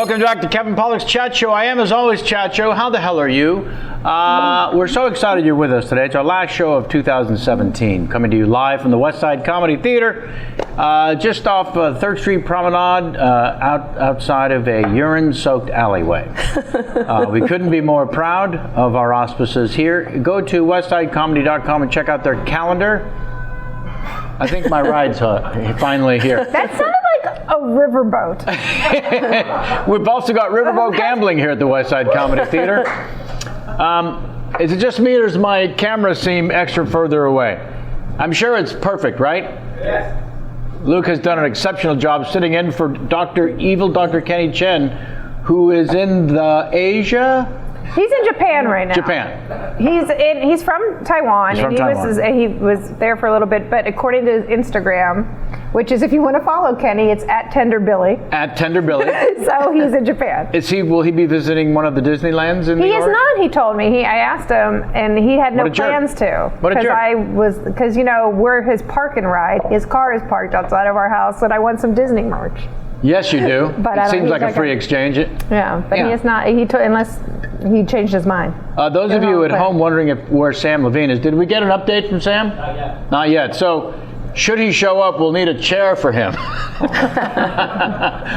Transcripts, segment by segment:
Welcome back to Kevin Pollak's Chat Show. I am, as always, Chat Show. How the hell are you? We're so excited you're with us today. It's our last show of 2017, coming to you live from the West Side Comedy Theater, just off 3rd Street Promenade, outside of a urine-soaked alleyway. We couldn't be more proud of our auspices here. Go to westsidecomedy.com and check out their calendar. I think my ride's finally here. That sounded like a riverboat. We've also got riverboat gambling here at the West Side Comedy Theater. Is it just me, or does my camera seem extra further away? I'm sure it's perfect, right? Yes. Luke has done an exceptional job sitting in for Dr. Kenny Chen, who is in the Asia. He's in Japan right now. Japan. He's from Taiwan. He was there for a little bit, but according to his Instagram, which is, if you want to follow Kenny, it's at Tenderbilly. At Tenderbilly. So he's in Japan. Will he be visiting one of the Disneylands in New York? He is not, he told me. I asked him, and he had no plans to. What a jerk. Because, we're his park and ride. His car is parked outside of our house, and I want some Disney merch. Yes, you do. But it seems like a free exchange. Yeah, but he is not. Unless he changed his mind. Those of you at home wondering where Sam Levine is, did we get an update from Sam? Not yet. Not yet. So, should he show up, we'll need a chair for him.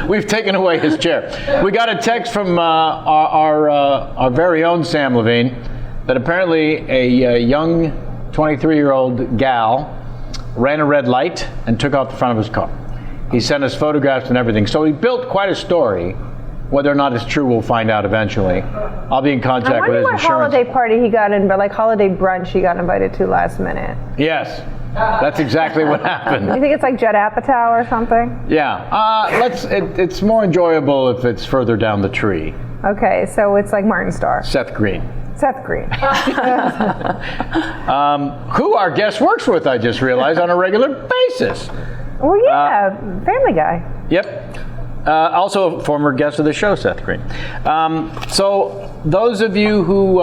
We've taken away his chair. We got a text from our very own Sam Levine that apparently a young 23-year-old gal ran a red light and took off the front of his car. He sent us photographs and everything. So he built quite a story. Whether or not it's true, we'll find out eventually. I'll be in contact with his insurance. I wonder what holiday party he got in, but like holiday brunch he got invited to last minute. Yes, that's exactly what happened. You think it's like Judd Apatow or something? Yeah, it's more enjoyable if it's further down the tree. Okay, so it's like Martin Starr. Seth Green. Who our guest works with, I just realized, on a regular basis. Well, yeah, Family Guy. Yep. Also a former guest of the show, Seth Green. So those of you who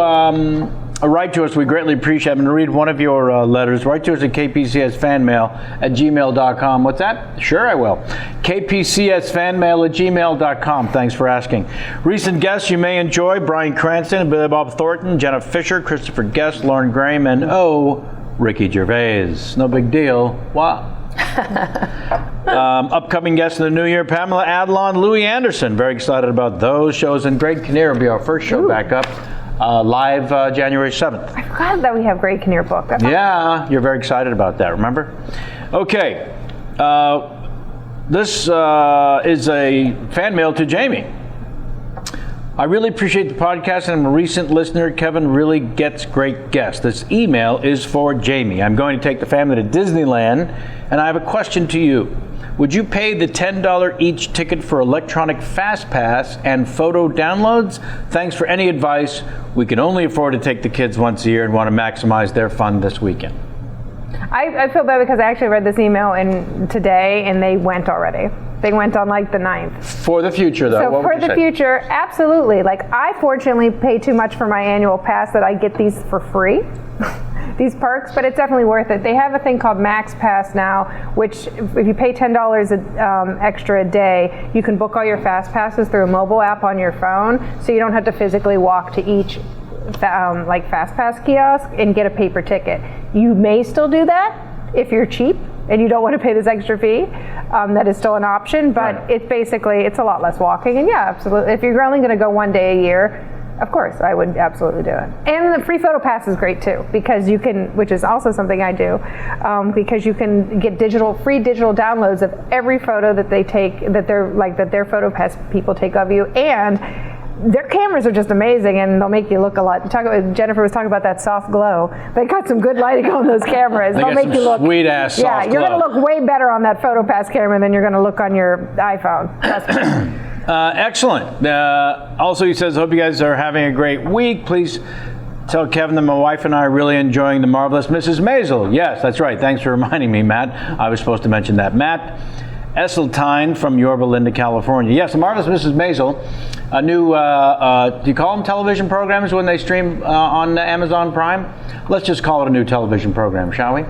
write to us, we greatly appreciate it. I'm going to read one of your letters. Write to us at kpcsfanmail@gmail.com. What's that? Sure, I will. kpcsfanmail@gmail.com. Thanks for asking. Recent guests you may enjoy: Bryan Cranston, Billy Bob Thornton, Jenna Fisher, Christopher Guest, Lauren Graham, and Ricky Gervais. No big deal. Wow. Upcoming guests in the new year: Pamela Adlon, Louis Anderson. Very excited about those shows. And Greg Kinnear will be our first show back up live January 7th. I forgot that we have Greg Kinnear booked. Yeah, you're very excited about that, remember? Okay. This is a fan mail to Jamie. I really appreciate the podcast, and I'm a recent listener. Kevin really gets great guests. This email is for Jamie. I'm going to take the family to Disneyland, and I have a question to you. Would you pay the $10 each ticket for electronic fast pass and photo downloads? Thanks for any advice. We can only afford to take the kids once a year and want to maximize their fun this weekend. I feel bad because I actually read this email today, and they went already. They went on like the 9th. For the future, though. So for the future, absolutely. Like, I fortunately pay too much for my annual pass that I get these for free, these perks, but it's definitely worth it. They have a thing called Max Pass now, which if you pay $10 extra a day, you can book all your fast passes through a mobile app on your phone, so you don't have to physically walk to each fast pass kiosk and get a paper ticket. You may still do that if you're cheap and you don't want to pay this extra fee. That is still an option, but right. It's a lot less walking. And yeah, absolutely. If you're only going to go one day a year, of course, I would absolutely do it. And the free photo pass is great too, because you can, which is also something I do, because you can get free digital downloads of every photo that they take, that their photo pass people take of you, and their cameras are just amazing, and they'll make you look a lot. Jennifer was talking about that soft glow. They got some good lighting on those cameras. They'll make you look sweet ass soft glow. Yeah, you're going to look way better on that PhotoPass camera than you're going to look on your iPhone. Excellent. Also, he says, hope you guys are having a great week. Please tell Kevin that my wife and I are really enjoying The Marvelous Mrs. Maisel. Yes, that's right. Thanks for reminding me, Matt. I was supposed to mention that. Matt Esseltine from Yorba Linda, California. Yes, The Marvelous Mrs. Maisel. a new, do you call them television programs when they stream on Amazon Prime? Let's just call it a new television program, shall we?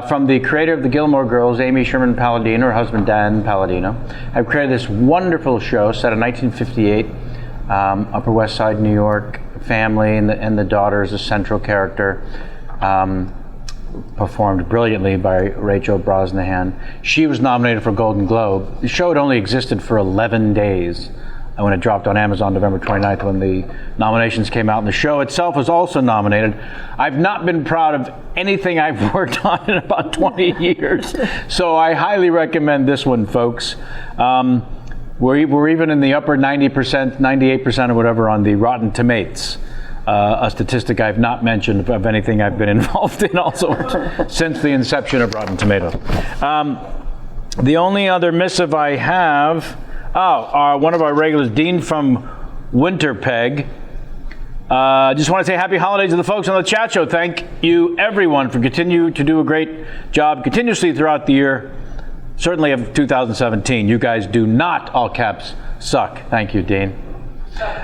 From the creator of the Gilmore Girls, Amy Sherman Palladino, her husband Dan Palladino, have created this wonderful show set in 1958, Upper West Side, New York, family, and the daughter is a central character. Performed brilliantly by Rachel Brosnahan. She was nominated for a Golden Globe. The show had only existed for 11 days when it dropped on Amazon November 29th when the nominations came out. And the show itself was also nominated. I've not been proud of anything I've worked on in about 20 years. So I highly recommend this one, folks. We're even in the upper 90%, 98% or whatever on the Rotten Tomatoes. A statistic I've not mentioned of anything I've been involved in also since the inception of Rotten Tomatoes. The only other missive I have, one of our regulars, Dean from Winterpeg. Just want to say happy holidays to the folks on the chat show. Thank you, everyone, for continuing to do a great job continuously throughout the year, certainly of 2017. You guys do not, all caps, suck. Thank you, Dean.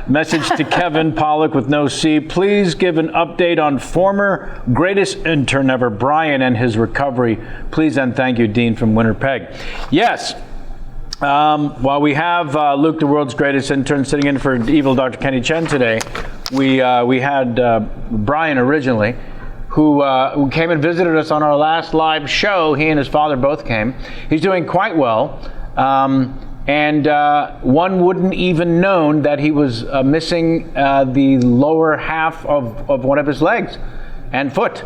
Message to Kevin Pollock with no C. Please give an update on former greatest intern ever, Brian, and his recovery. Please and thank you, Dean from Winterpeg. Yes. While we have Luke, the world's greatest intern, sitting in for evil Dr. Kenny Chen today, we had Brian originally, who came and visited us on our last live show. He and his father both came. He's doing quite well. And one wouldn't even known that he was missing the lower half of one of his legs and foot.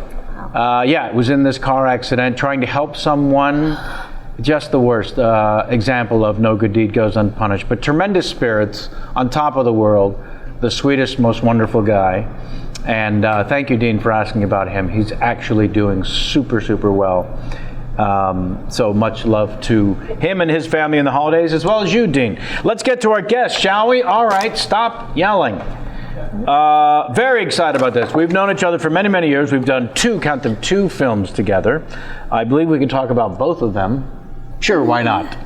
It was in this car accident, trying to help someone. Just the worst example of no good deed goes unpunished. But tremendous spirits, on top of the world, the sweetest, most wonderful guy. And thank you, Dean, for asking about him. He's actually doing super, super well. So much love to him and his family in the holidays, as well as you, Dean. Let's get to our guest, shall we? All right, stop yelling. Very excited about this. We've known each other for many, many years. We've done two films together. I believe we can talk about both of them. Sure, why not?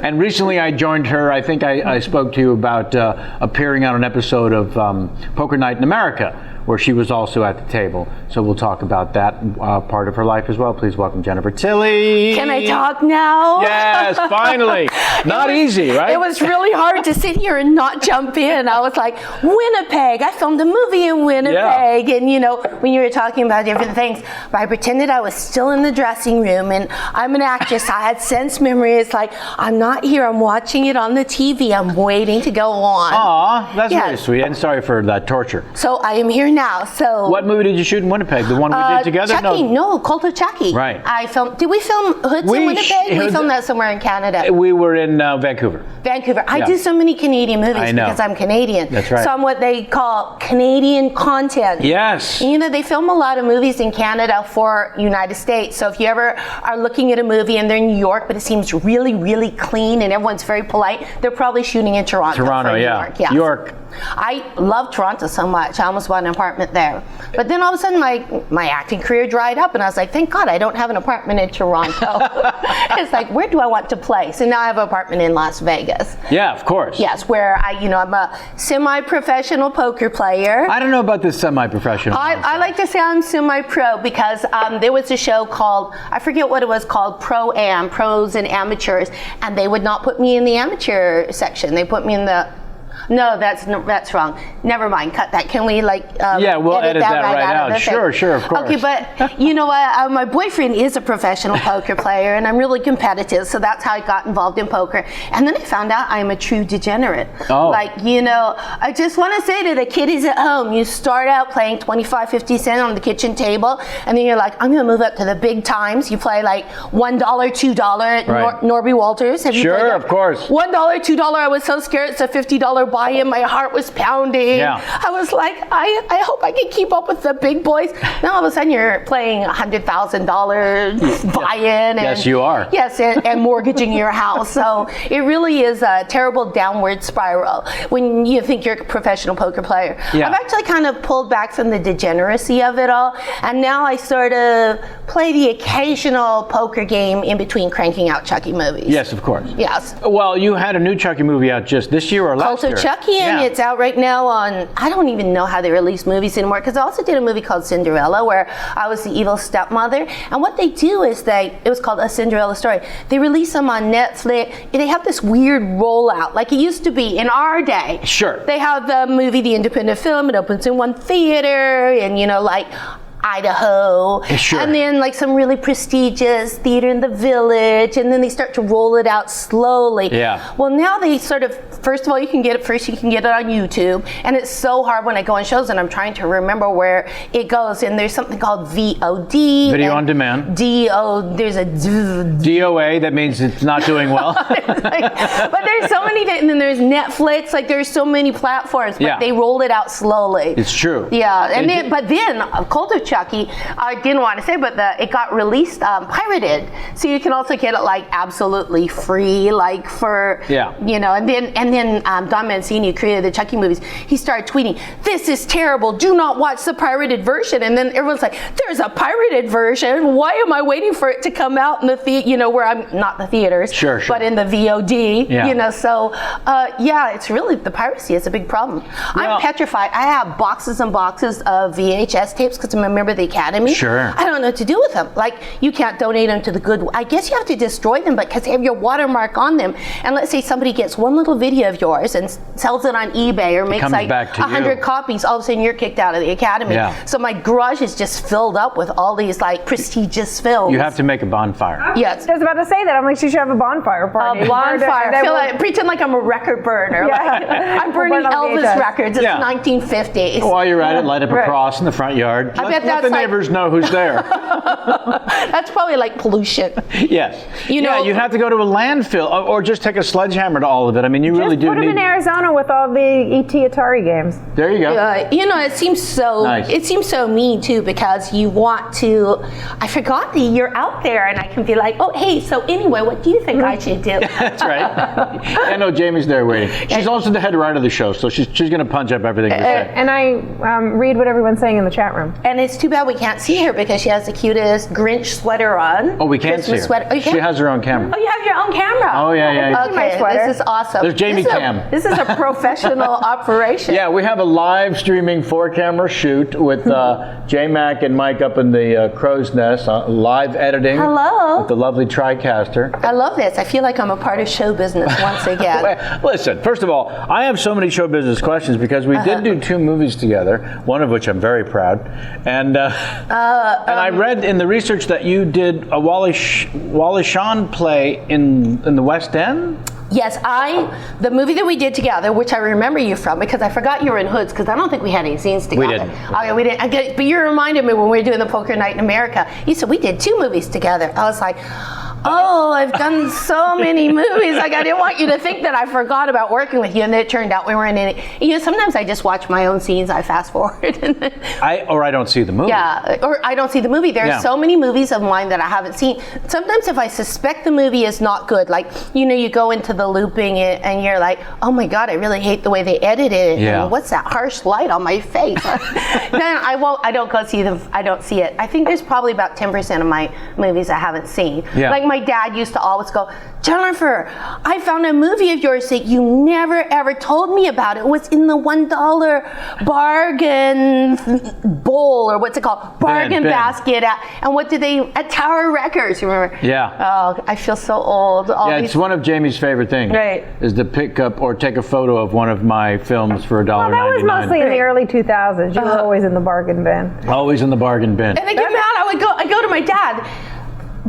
And recently I joined her. I think I spoke to you about appearing on an episode of Poker Night in America, where she was also at the table. So we'll talk about that part of her life as well. Please welcome Jennifer Tilly. Can I talk now? Yes, finally. Not easy, right? It was really hard to sit here and not jump in. I was like, Winnipeg. I filmed a movie in Winnipeg. Yeah. And when you were talking about different things, but I pretended I was still in the dressing room, and I'm an actress. I had sense memory. It's like, I'm not here. I'm watching it on the TV. I'm waiting to go on. Aw, that's very sweet. And sorry for that torture. So I am here now. So what movie did you shoot in Winnipeg? The one we did together? Chucky. No, Cult of Chucky. Right. Did we film Hoods in Winnipeg? We filmed that somewhere in Canada. We were in Vancouver. Vancouver. I do so many Canadian movies because I'm Canadian. That's right. So I'm what they call Canadian content. Yes. They film a lot of movies in Canada for United States. So if you ever are looking at a movie and they're in New York, but it seems really, really clean and everyone's very polite, they're probably shooting in Toronto. Toronto, New York. Yeah. York. I love Toronto so much. I almost bought an apartment there. But then all of a sudden my acting career dried up, and I was like, thank God I don't have an apartment in Toronto. It's like, where do I want to play? So now I have an apartment in Las Vegas. Yeah, of course. Yes, where I'm a semi-professional poker player. I don't know about this semi-professional. I like to say I'm semi-pro because there was a show called, I forget what it was called, Pro-Am, Pros and Amateurs, and they would not put me in the amateur section. They put me in the... No, that's wrong. Never mind. Cut that. Can we we'll edit that right out. Sure, of course. Okay, but you know what? My boyfriend is a professional poker player, and I'm really competitive, so that's how I got involved in poker. And then I found out I'm a true degenerate. Oh. I just want to say to the kiddies at home, you start out playing 25, 50 cents on the kitchen table, and then you're like, I'm going to move up to the big times. You play like $1, $2 at Norby Walters. Have you played that? Sure, of course. $1, $2. I was so scared. It's a $50 buy-in. My heart was pounding. Yeah. I was like, I hope I can keep up with the big boys. Now all of a sudden you're playing $100,000 buy-in. And, Yes, you are. Yes, and mortgaging your house. So it really is a terrible downward spiral when you think you're a professional poker player. Yeah. I've actually kind of pulled back from the degeneracy of it all, and now I sort of play the occasional poker game in between cranking out Chucky movies. Yes, of course. Yes. Well, you had a new Chucky movie out just this year or last Also year. Chucky, and Yeah. it's out right now on, I don't even know how they release movies anymore, because I also did a movie called Cinderella where I was the evil stepmother, and what they do is it was called A Cinderella Story. They release them on Netflix, and they have this weird rollout, like it used to be in our day. Sure. They have the movie, the independent film, it opens in one theater, and like Idaho, Sure. and then like some really prestigious theater in the Village, and then they start to roll it out slowly. Yeah. Well, now they sort of, first of all, you can get it on YouTube, and it's so hard when I go on shows and I'm trying to remember where it goes, and there's something called VOD. Video on demand. There's a DOA, that means it's not doing well. but there's so many, and then there's Netflix, like there's so many platforms, but Yeah. they roll it out slowly. It's true. Yeah, and then, but then Cult of Chucky, I didn't want to say, but it got released pirated, so you can also get it like absolutely free, like for and then Don Mancini, who created the Chucky movies, he started tweeting, "This is terrible. Do not watch the pirated version." And then everyone's like, "There's a pirated version. Why am I waiting for it to come out in the where I'm not the theaters, sure. but in the VOD?" Yeah. So it's really, the piracy is a big problem. Well, I'm petrified. I have boxes and boxes of VHS tapes because I'm a member of the Academy. Sure. I don't know what to do with them. Like, you can't donate them to the good. I guess you have to destroy them, but because they have your watermark on them. And let's say somebody gets one little video of yours and sells it on eBay or makes like 100 copies. All of a sudden, you're kicked out of the Academy. Yeah. So my garage is just filled up with all these like prestigious films. You have to make a bonfire. Yes. I was about to say that. I'm like, she should have a bonfire party. A bonfire. Pretend like I'm a record burner. Yeah. Like, I'm burning We'll burn on Elvis VHS. records. It's 1950s. While you're at it, light up a Right. cross in the front yard. I bet Let the neighbors know who's there. That's probably like pollution. Yes. You'd have to go to a landfill or just take a sledgehammer to all of it. I mean, you really do put them in Arizona with all the ET Atari games. There you go. It seems so. Nice. It seems so mean too, because you want to. I forgot that you're out there, and I can be like, "Oh, hey. So anyway, what do you think I should do?" That's right. I know Jamie's there waiting. She's also the head writer of the show, so she's going to punch up everything we say. And I read what everyone's saying in the chat room. And it's too bad we can't see her because she has the cutest Grinch sweater on. Oh, we can't Christmas see her. Sweater. Oh, you She can? has her own camera. Oh, you have your own camera. Oh, yeah. Okay, my sweater. this is awesome. There's Jamie Cam. This is a professional operation. Yeah, we have a live streaming 4-camera shoot with J-Mac and Mike up in the crow's nest, live editing. Hello. With the lovely TriCaster. I love this. I feel like I'm a part of show business once again. Listen, first of all, I have so many show business questions because we did do 2 movies together, one of which I'm very proud. And I read in the research that you did a Wally Shawn play in the West End? Yes, the movie that we did together, which I remember you from, because I forgot you were in Hoods, because I don't think we had any scenes together. We didn't. Okay, we didn't. But you reminded me when we were doing the Poker Night in America. You said we did 2 movies together. I was like, oh, I've done so many movies. Like, I didn't want you to think that I forgot about working with you, and then it turned out we weren't in it. Sometimes I just watch my own scenes. I fast forward. Or I don't see the movie. Yeah, or I don't see the movie. There are so many movies of mine that I haven't seen. Sometimes if I suspect the movie is not good, like, you go into the looping and you're like, oh my God, I really hate the way they edited it. Yeah. And what's that harsh light on my face? Then I don't go see them. I don't see it. I think there's probably about 10% of my movies I haven't seen. Yeah. Like my dad used to always go, Jennifer, I found a movie of yours that you never ever told me about. It was in the $1 bargain bowl, or what's it called? Bargain bin. basket. And what did they, at Tower Records, remember? Yeah. Oh, I feel so old. It's one of Jamie's favorite things. Right. Is to pick up or take a photo of one of my films for $1.99. Well, that was mostly in the early 2000s. You were always in the bargain bin. Always in the bargain bin. And I get mad. I go to my dad.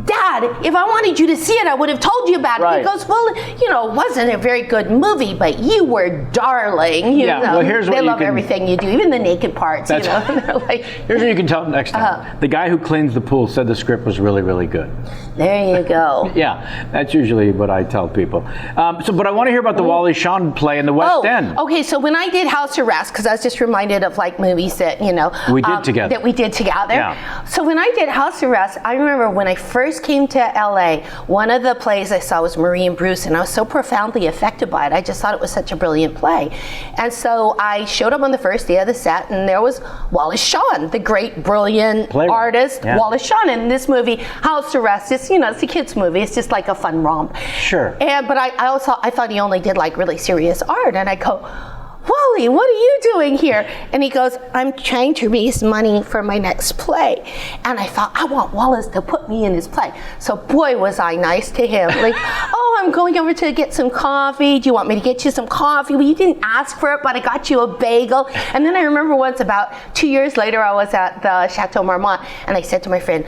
Dad, if I wanted you to see it, I would have told you about it. Right. He goes, well, you know, it wasn't a very good movie, but you were darling. You know? Well, here's what they you love can, everything you do, even the naked parts. You know, they're like, here's what you can tell them next time. The guy who cleans the pool said the script was really, really good. there you go. Yeah, that's usually what I tell people. But I want to hear about the Wally Shawn play in the West End. Okay, so when I did House Arrest, because I was just reminded of like movies that, you know, we did together. That we did together. Yeah. So when I did House Arrest, I remember when I first came to LA, one of the plays I saw was Marie and Bruce, and I was so profoundly affected by it. I just thought it was such a brilliant play. And so I showed up on the first day of the set, and there was Wallace Shawn, the great, brilliant artist, Wallace Shawn. And this movie, House Arrest, it's, you know, it's a kid's movie. It's just like a fun romp. Sure. But I thought he only did like really serious art, and I go, Wally, what are you doing here? And he goes, I'm trying to raise money for my next play. And I thought, I want Wallace to put me in his play. So boy, was I nice to him. Like, oh, I'm going over to get some coffee. Do you want me to get you some coffee? Well, you didn't ask for it, but I got you a bagel. And then I remember once, about 2 years later, I was at the Chateau Marmont, and I said to my friend,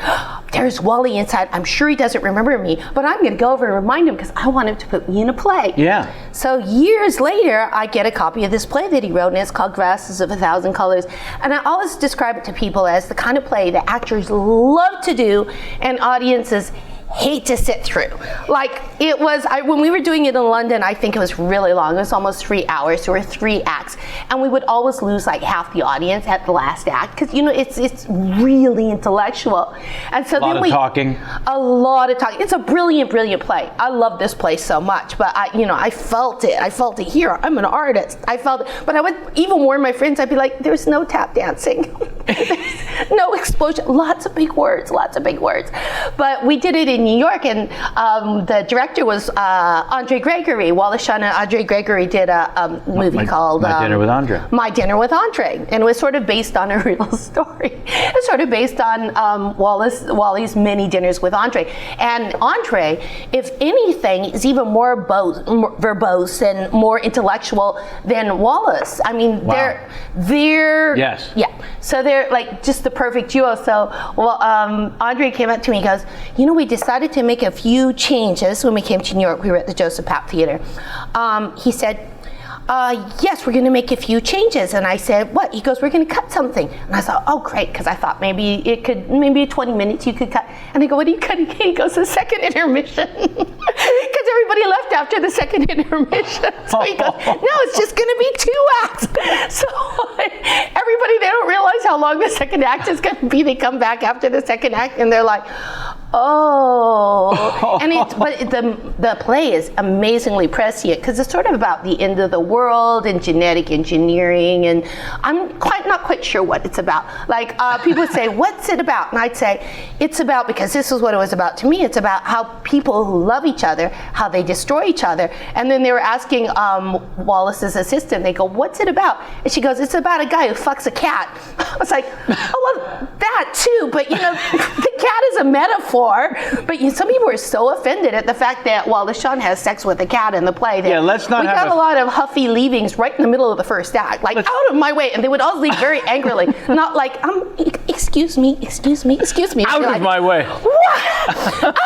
there's Wally inside. I'm sure he doesn't remember me, but I'm going to go over and remind him because I want him to put me in a play. Yeah. So years later, I get a copy of this play that he wrote, and it's called Grasses of a Thousand Colors. And I always describe it to people as the kind of play that actors love to do and audiences hate to sit through. Like, it was, when we were doing it in London, I think it was really long. It was almost 3 hours. There were 3 acts. And we would always lose like half the audience at the last act because, you know, it's really intellectual. And so a lot of talking. A lot of talking. It's a brilliant, brilliant play. I love this play so much, but I felt it. I felt it here. I'm an artist. I felt it. But I would even warn my friends, I'd be like, there's no tap dancing. No explosion. Lots of big words. But we did it in New York, and the director was Andre Gregory. Wallace Shawn and Andre Gregory did a movie called My Dinner with Andre. My Dinner with Andre, and it was sort of based on a real story. It's sort of based on Wally's many dinners with Andre. And Andre, if anything, is even more verbose and more intellectual than Wallace. I mean, they're yes. Yeah. So they're like just the perfect duo. So Andre came up to me and goes, you know, we decided to make a few changes when we came to New York. We were at the Joseph Papp Theater. He said, yes, we're going to make a few changes. And I said, what? He goes, we're going to cut something. And I thought, oh, great, because I thought maybe 20 minutes you could cut. And I go, what are you cutting? He goes, the second intermission. Because everybody left after the second intermission. So he goes, no, it's just going to be 2 acts. So everybody, they don't realize how long the second act is going to be. They come back after the second act, and they're like, oh. And but the play is amazingly prescient because it's sort of about the end of the world and genetic engineering, and I'm not quite sure what it's about. Like people would say, what's it about? And I'd say, it's about, because this is what it was about to me, it's about how people who love each other, how they destroy each other. And then they were asking Wallace's assistant, they go, what's it about? And she goes, it's about a guy who fucks a cat. I was like, oh, well, that too, but you know, the cat is a metaphor. But some people were so offended at the fact that Wallace Shawn has sex with a cat in the play that we got a lot of huffy leavings right in the middle of the first act, like out of my way, and they would all leave very angrily, not like, excuse me. Out of my way. What?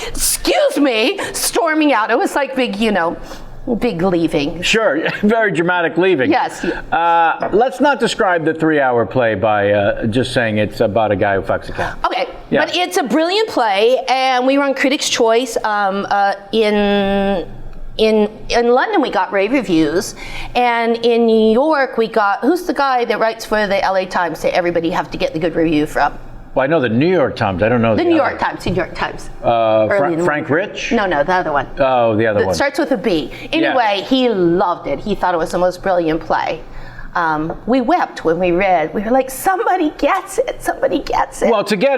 Excuse me, storming out. It was like big leaving. Sure, very dramatic leaving. Yes. Let's not describe the 3-hour play by just saying it's about a guy who fucks a cat. Okay, yeah. But it's a brilliant play, and we were on Critics' Choice in London. We got rave reviews, and in New York we got, who's the guy that writes for the LA Times that everybody have to get the good review from? Well, I know the New York Times. I don't know the New York Times. Frank Rich? No, the other one. Oh, the other one. It starts with a B. Anyway, He loved it. He thought it was the most brilliant play. We wept when we read. We were like, somebody gets it. Well, to get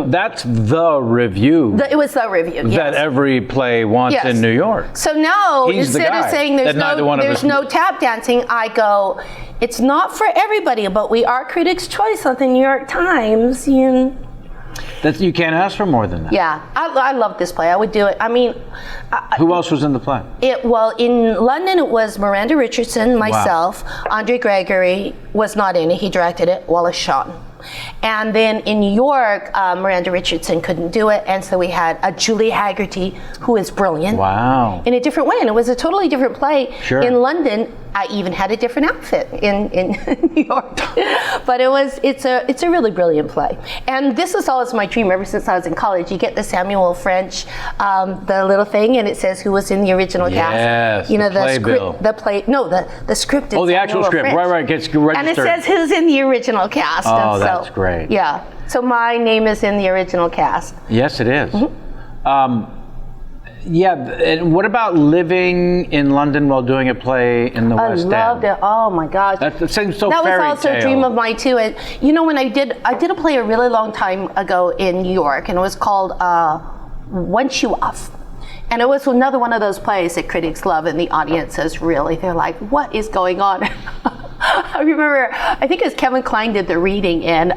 that's the review. It was the review, yes. That every play wants in New York. So now, He's instead of saying there's no tap dancing, I go, it's not for everybody, but we are Critics' Choice on the New York Times. You can't ask for more than that. Yeah, I love this play. I would do it. I mean, who else was in the play? In London it was Miranda Richardson, myself, Andre Gregory was not in it. He directed it. Wallace Shawn. And then in New York, Miranda Richardson couldn't do it, and so we had a Julie Haggerty, who is brilliant. Wow. In a different way, and it was a totally different play. Sure. In London, I even had a different outfit in New York. But it's a really brilliant play. And this is always my dream ever since I was in college. You get the Samuel French, the little thing, and it says who was in the original cast. Yes, You know, the playbill. The script is Oh, the actual Samuel script. French. Right, gets registered. And it says who's in the original cast. Oh, and so, that's great. Yeah. So my name is in the original cast. Yes, it is. Mm-hmm. Yeah, and what about living in London while doing a play in the West End? I loved it. Oh my gosh. That seems so That was fairy also tale. a dream of mine too. And you know, when I did a play a really long time ago in New York, and it was called One Shoe Off. And it was another one of those plays that critics love, and the audiences really, they're like, what is going on? I remember, I think it was Kevin Kline did the reading, and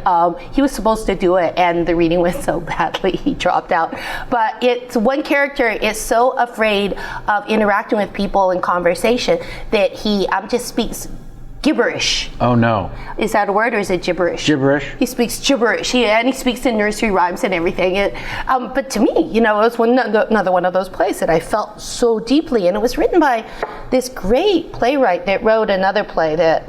he was supposed to do it, and the reading went so badly he dropped out. But it's one character is so afraid of interacting with people in conversation that he just speaks gibberish. Oh no. Is that a word, or is it gibberish? Gibberish. He speaks gibberish. He speaks in nursery rhymes and everything. But to me, you know, it was another one of those plays that I felt so deeply. And it was written by this great playwright that wrote another play that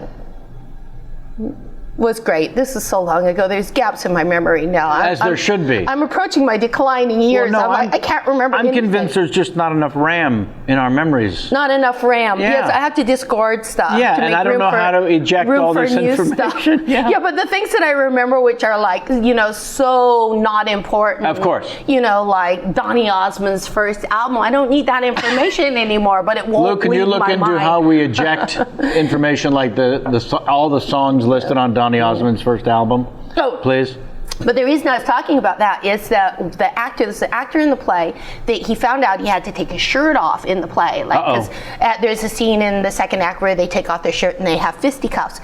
was great. This is so long ago. There's gaps in my memory now. As there should be. I'm approaching my declining years. Well, no, I can't remember I'm anything. convinced there's just not enough RAM in our memories. Not enough RAM. Yeah. Yes, I have to discard stuff. Yeah, to and make I don't room know for- how to eject room all for this new information. Stuff. Yeah. But the things that I remember, which are like, you know, so not important. Of course. You know, like Donny Osmond's first album. I don't need that information anymore, but it won't Luke, can you leave look my into mind. how we eject information like all the songs listed on Donny Osmond's first album? Oh. Please. But the reason I was talking about that is that the actor in the play, that he found out he had to take his shirt off in the play. Like, because there's a scene in the second act where they take off their shirt and they have fisticuffs.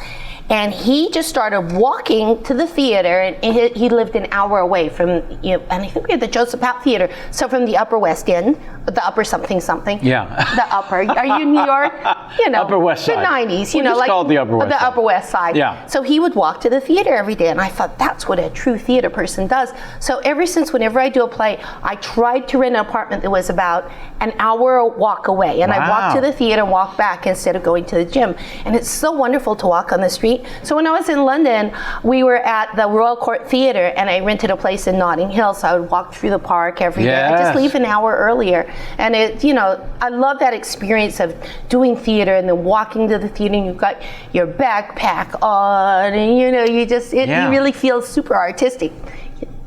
And he just started walking to the theater, and he lived an hour away from, and I think we had the Joseph Papp Theater, so from the Upper West End, the Upper something. Yeah. The Upper. Are you in New York? You know, Upper West Side. The 90s. We'll just call it the Upper West The Side. Upper West Side. Yeah. So he would walk to the theater every day, and I thought that's what a true theater person does. So ever since, whenever I do a play, I tried to rent an apartment that was about an hour walk away, and I walked to the theater and walked back instead of going to the gym. And it's so wonderful to walk on the street. So when I was in London, we were at the Royal Court Theater, and I rented a place in Notting Hill, so I would walk through the park every day. I just leave an hour earlier, and I love that experience of doing theater and then walking to the theater, and you've got your backpack on, and you really feel super artistic.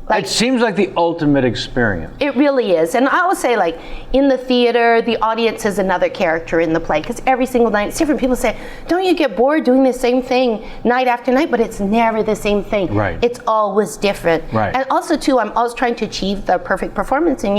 It seems like the ultimate experience. It really is. And I always say, like, in the theater, the audience is another character in the play, because every single night it's different. People say, don't you get bored doing the same thing night after night? But it's never the same thing. Right. It's always different. Right. And also, too, I'm always trying to achieve the perfect performance, and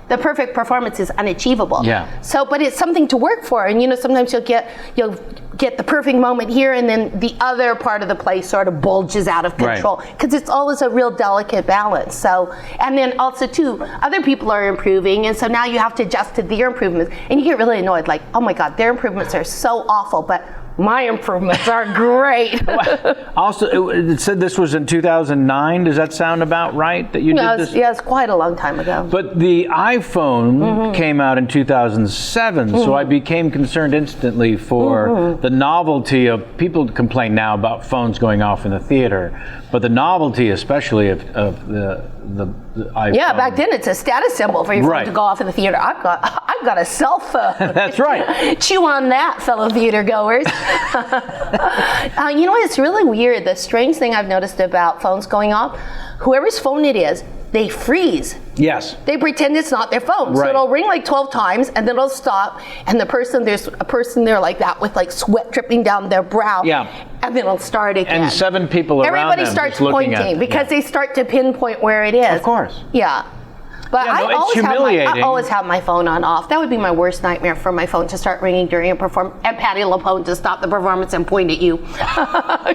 the perfect performance is unachievable. Yeah. So, but it's something to work for, and sometimes you'll get the perfect moment here, and then the other part of the play sort of bulges out of control, because it's always a real delicate balance. So, and then also too, other people are improving, and so now you have to adjust to their improvements, and you get really annoyed, like, oh my God, their improvements are so awful, but my improvements are great. Also, it said this was in 2009. Does that sound about right, that you did this? Yeah, it's quite a long time ago. But the iPhone came out in 2007, so I became concerned instantly for the novelty of, people complain now about phones going off in the theater, but the novelty especially of the iPhone. Yeah, back then it's a status symbol for your phone to go off in the theater. I've got a cell phone. That's right. Chew on that, fellow theater goers. It's really weird. The strange thing I've noticed about phones going off, whoever's phone it is, they freeze. Yes. They pretend it's not their phone. So it'll ring like 12 times, and then it'll stop, and there's a person there like that with like sweat dripping down their brow. Yeah. And then it'll start again. And 7 people around Everybody them starts just looking pointing at because they start to pinpoint where it is. Of course. Yeah. But it's humiliating. I always have my phone on off. That would be my worst nightmare, for my phone to start ringing during a performance, and Patti LuPone to stop the performance and point at you,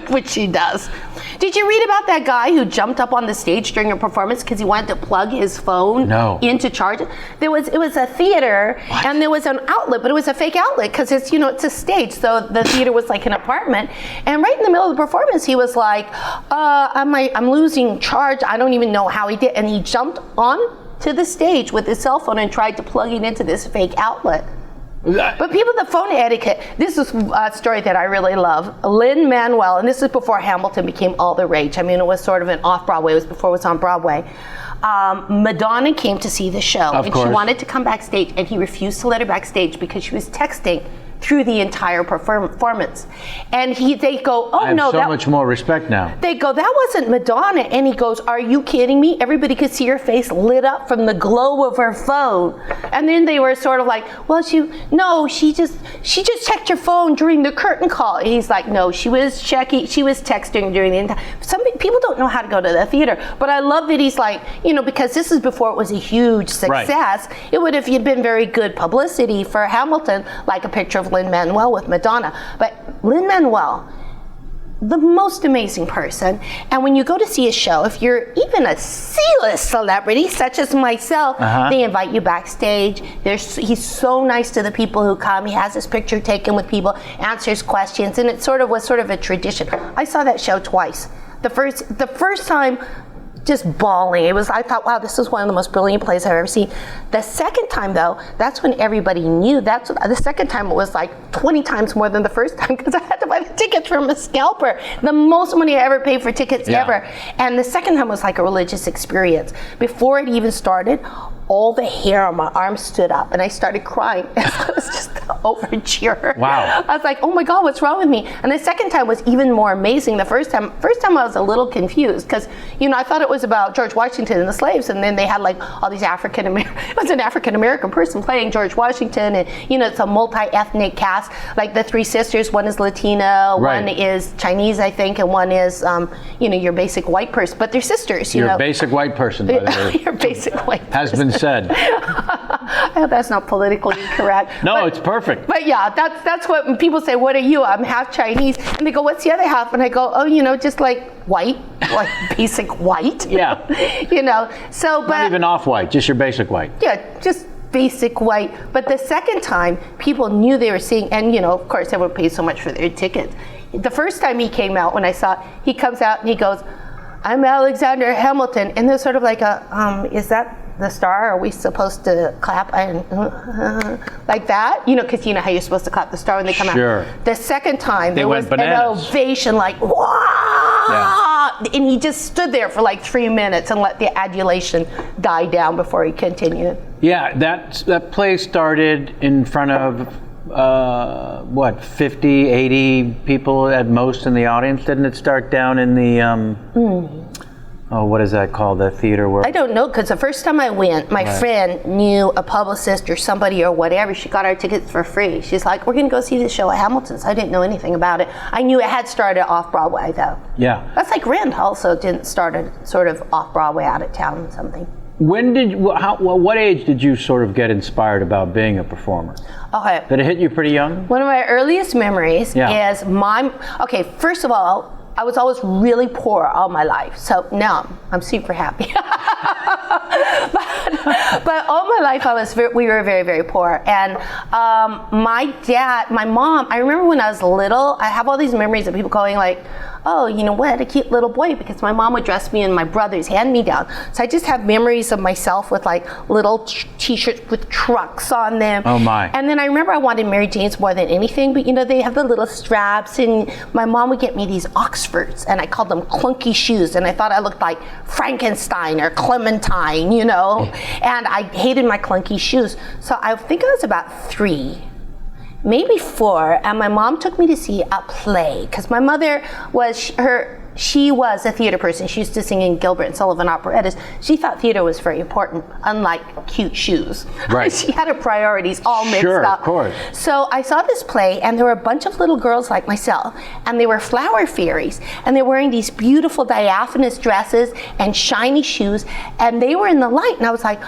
which she does. Did you read about that guy who jumped up on the stage during a performance because he wanted to plug his phone into charge? It was a theater, and there was an outlet, but it was a fake outlet because it's a stage. So the theater was like an apartment, and right in the middle of the performance, he was like, "I'm losing charge. I don't even know how he did," and he jumped on to the stage with his cell phone and tried to plug it into this fake outlet. But people, the phone etiquette, this is a story that I really love. Lin-Manuel, and this is before Hamilton became all the rage. I mean, it was sort of an off-Broadway. It was before it was on Broadway. Madonna came to see the show, and she wanted to come backstage, and he refused to let her backstage because she was texting through the entire performance. And they go, "Oh, no, I have so much more respect now." They go, "That wasn't Madonna." And he goes, "Are you kidding me? Everybody could see her face lit up from the glow of her phone." And then they were sort of like, "Well, she just checked her phone during the curtain call." And he's like, "No, she was texting during the entire." Some people don't know how to go to the theater, but I love that he's like, because this is before it was a huge success. Right. It would have been very good publicity for Hamilton, like a picture of Lin-Manuel with Madonna. But Lin-Manuel, the most amazing person. And when you go to see a show, if you're even a C-list celebrity, such as myself, they invite you backstage. He's so nice to the people who come. He has his picture taken with people, answers questions, and it was sort of a tradition. I saw that show twice. The first time, just bawling. I thought, wow, this is one of the most brilliant plays I've ever seen. The second time, though, that's when everybody knew. The second time it was like 20 times more than the first time because I had to buy the tickets from a scalper. The most money I ever paid for tickets ever. And the second time was like a religious experience. Before it even started, all the hair on my arm stood up and I started crying. It was just the overture. Wow. I was like, oh my God, what's wrong with me? And the second time was even more amazing. The first time I was a little confused because, I thought it was about George Washington and the slaves, and then they had like all these it was an African-American person playing George Washington, and it's a multi-ethnic cast, like the three sisters, one is Latina, one is Chinese, I think, and one is, your basic white person, but they're sisters, You're a basic white person, by the way. Your basic white person. Has been said. I hope that's not politically correct. No, it's perfect. But yeah, that's what when people say, what are you? I'm half Chinese. And they go, what's the other half? And I go, just like white, like basic white. Yeah. So, but. Not even off-white, just your basic white. Yeah, just basic white. But the second time, people knew they were seeing, and of course, everyone pays so much for their tickets. The first time he came out, when I saw, he comes out and he goes, "I'm Alexander Hamilton," and there's sort of like is that the star? Are we supposed to clap like that? Because how you're supposed to clap the star when they come out. The second time, there was an ovation, like, "Wow!" Yeah. And he just stood there for like 3 minutes and let the adulation die down before he continued. Yeah, that play started in front of 50, 80 people at most in the audience? Didn't it start down in the what is that called, the theater where? I don't know, because the first time I went, my friend knew a publicist or somebody or whatever. She got our tickets for free. She's like, "We're going to go see this show at Hamilton's." I didn't know anything about it. I knew it had started off-Broadway, though. Yeah. That's like Rand also didn't started sort of off-Broadway, out of town or something. What age did you sort of get inspired about being a performer? Okay. Did it hit you pretty young? One of my earliest memories is first of all, I was always really poor all my life. So now I'm super happy. but all my life we were very, very poor. And my mom, I remember when I was little, I have all these memories of people going like, "Oh, what a cute little boy," because my mom would dress me in my brother's hand-me-down. So I just have memories of myself with like little t-shirts with trucks on them. Oh my. And then I remember I wanted Mary Jane's more than anything, but they have the little straps, and my mom would get me these Oxfords, and I called them clunky shoes, and I thought I looked like Frankenstein or Clementine, and I hated my clunky shoes. So I think I was about 3. Maybe 4, and my mom took me to see a play because my mother she was a theater person. She used to sing in Gilbert and Sullivan operettas. She thought theater was very important, unlike cute shoes. Right. She had her priorities all mixed up. Sure, of course. So I saw this play, and there were a bunch of little girls like myself, and they were flower fairies, and they were wearing these beautiful diaphanous dresses and shiny shoes, and they were in the light, and I was like,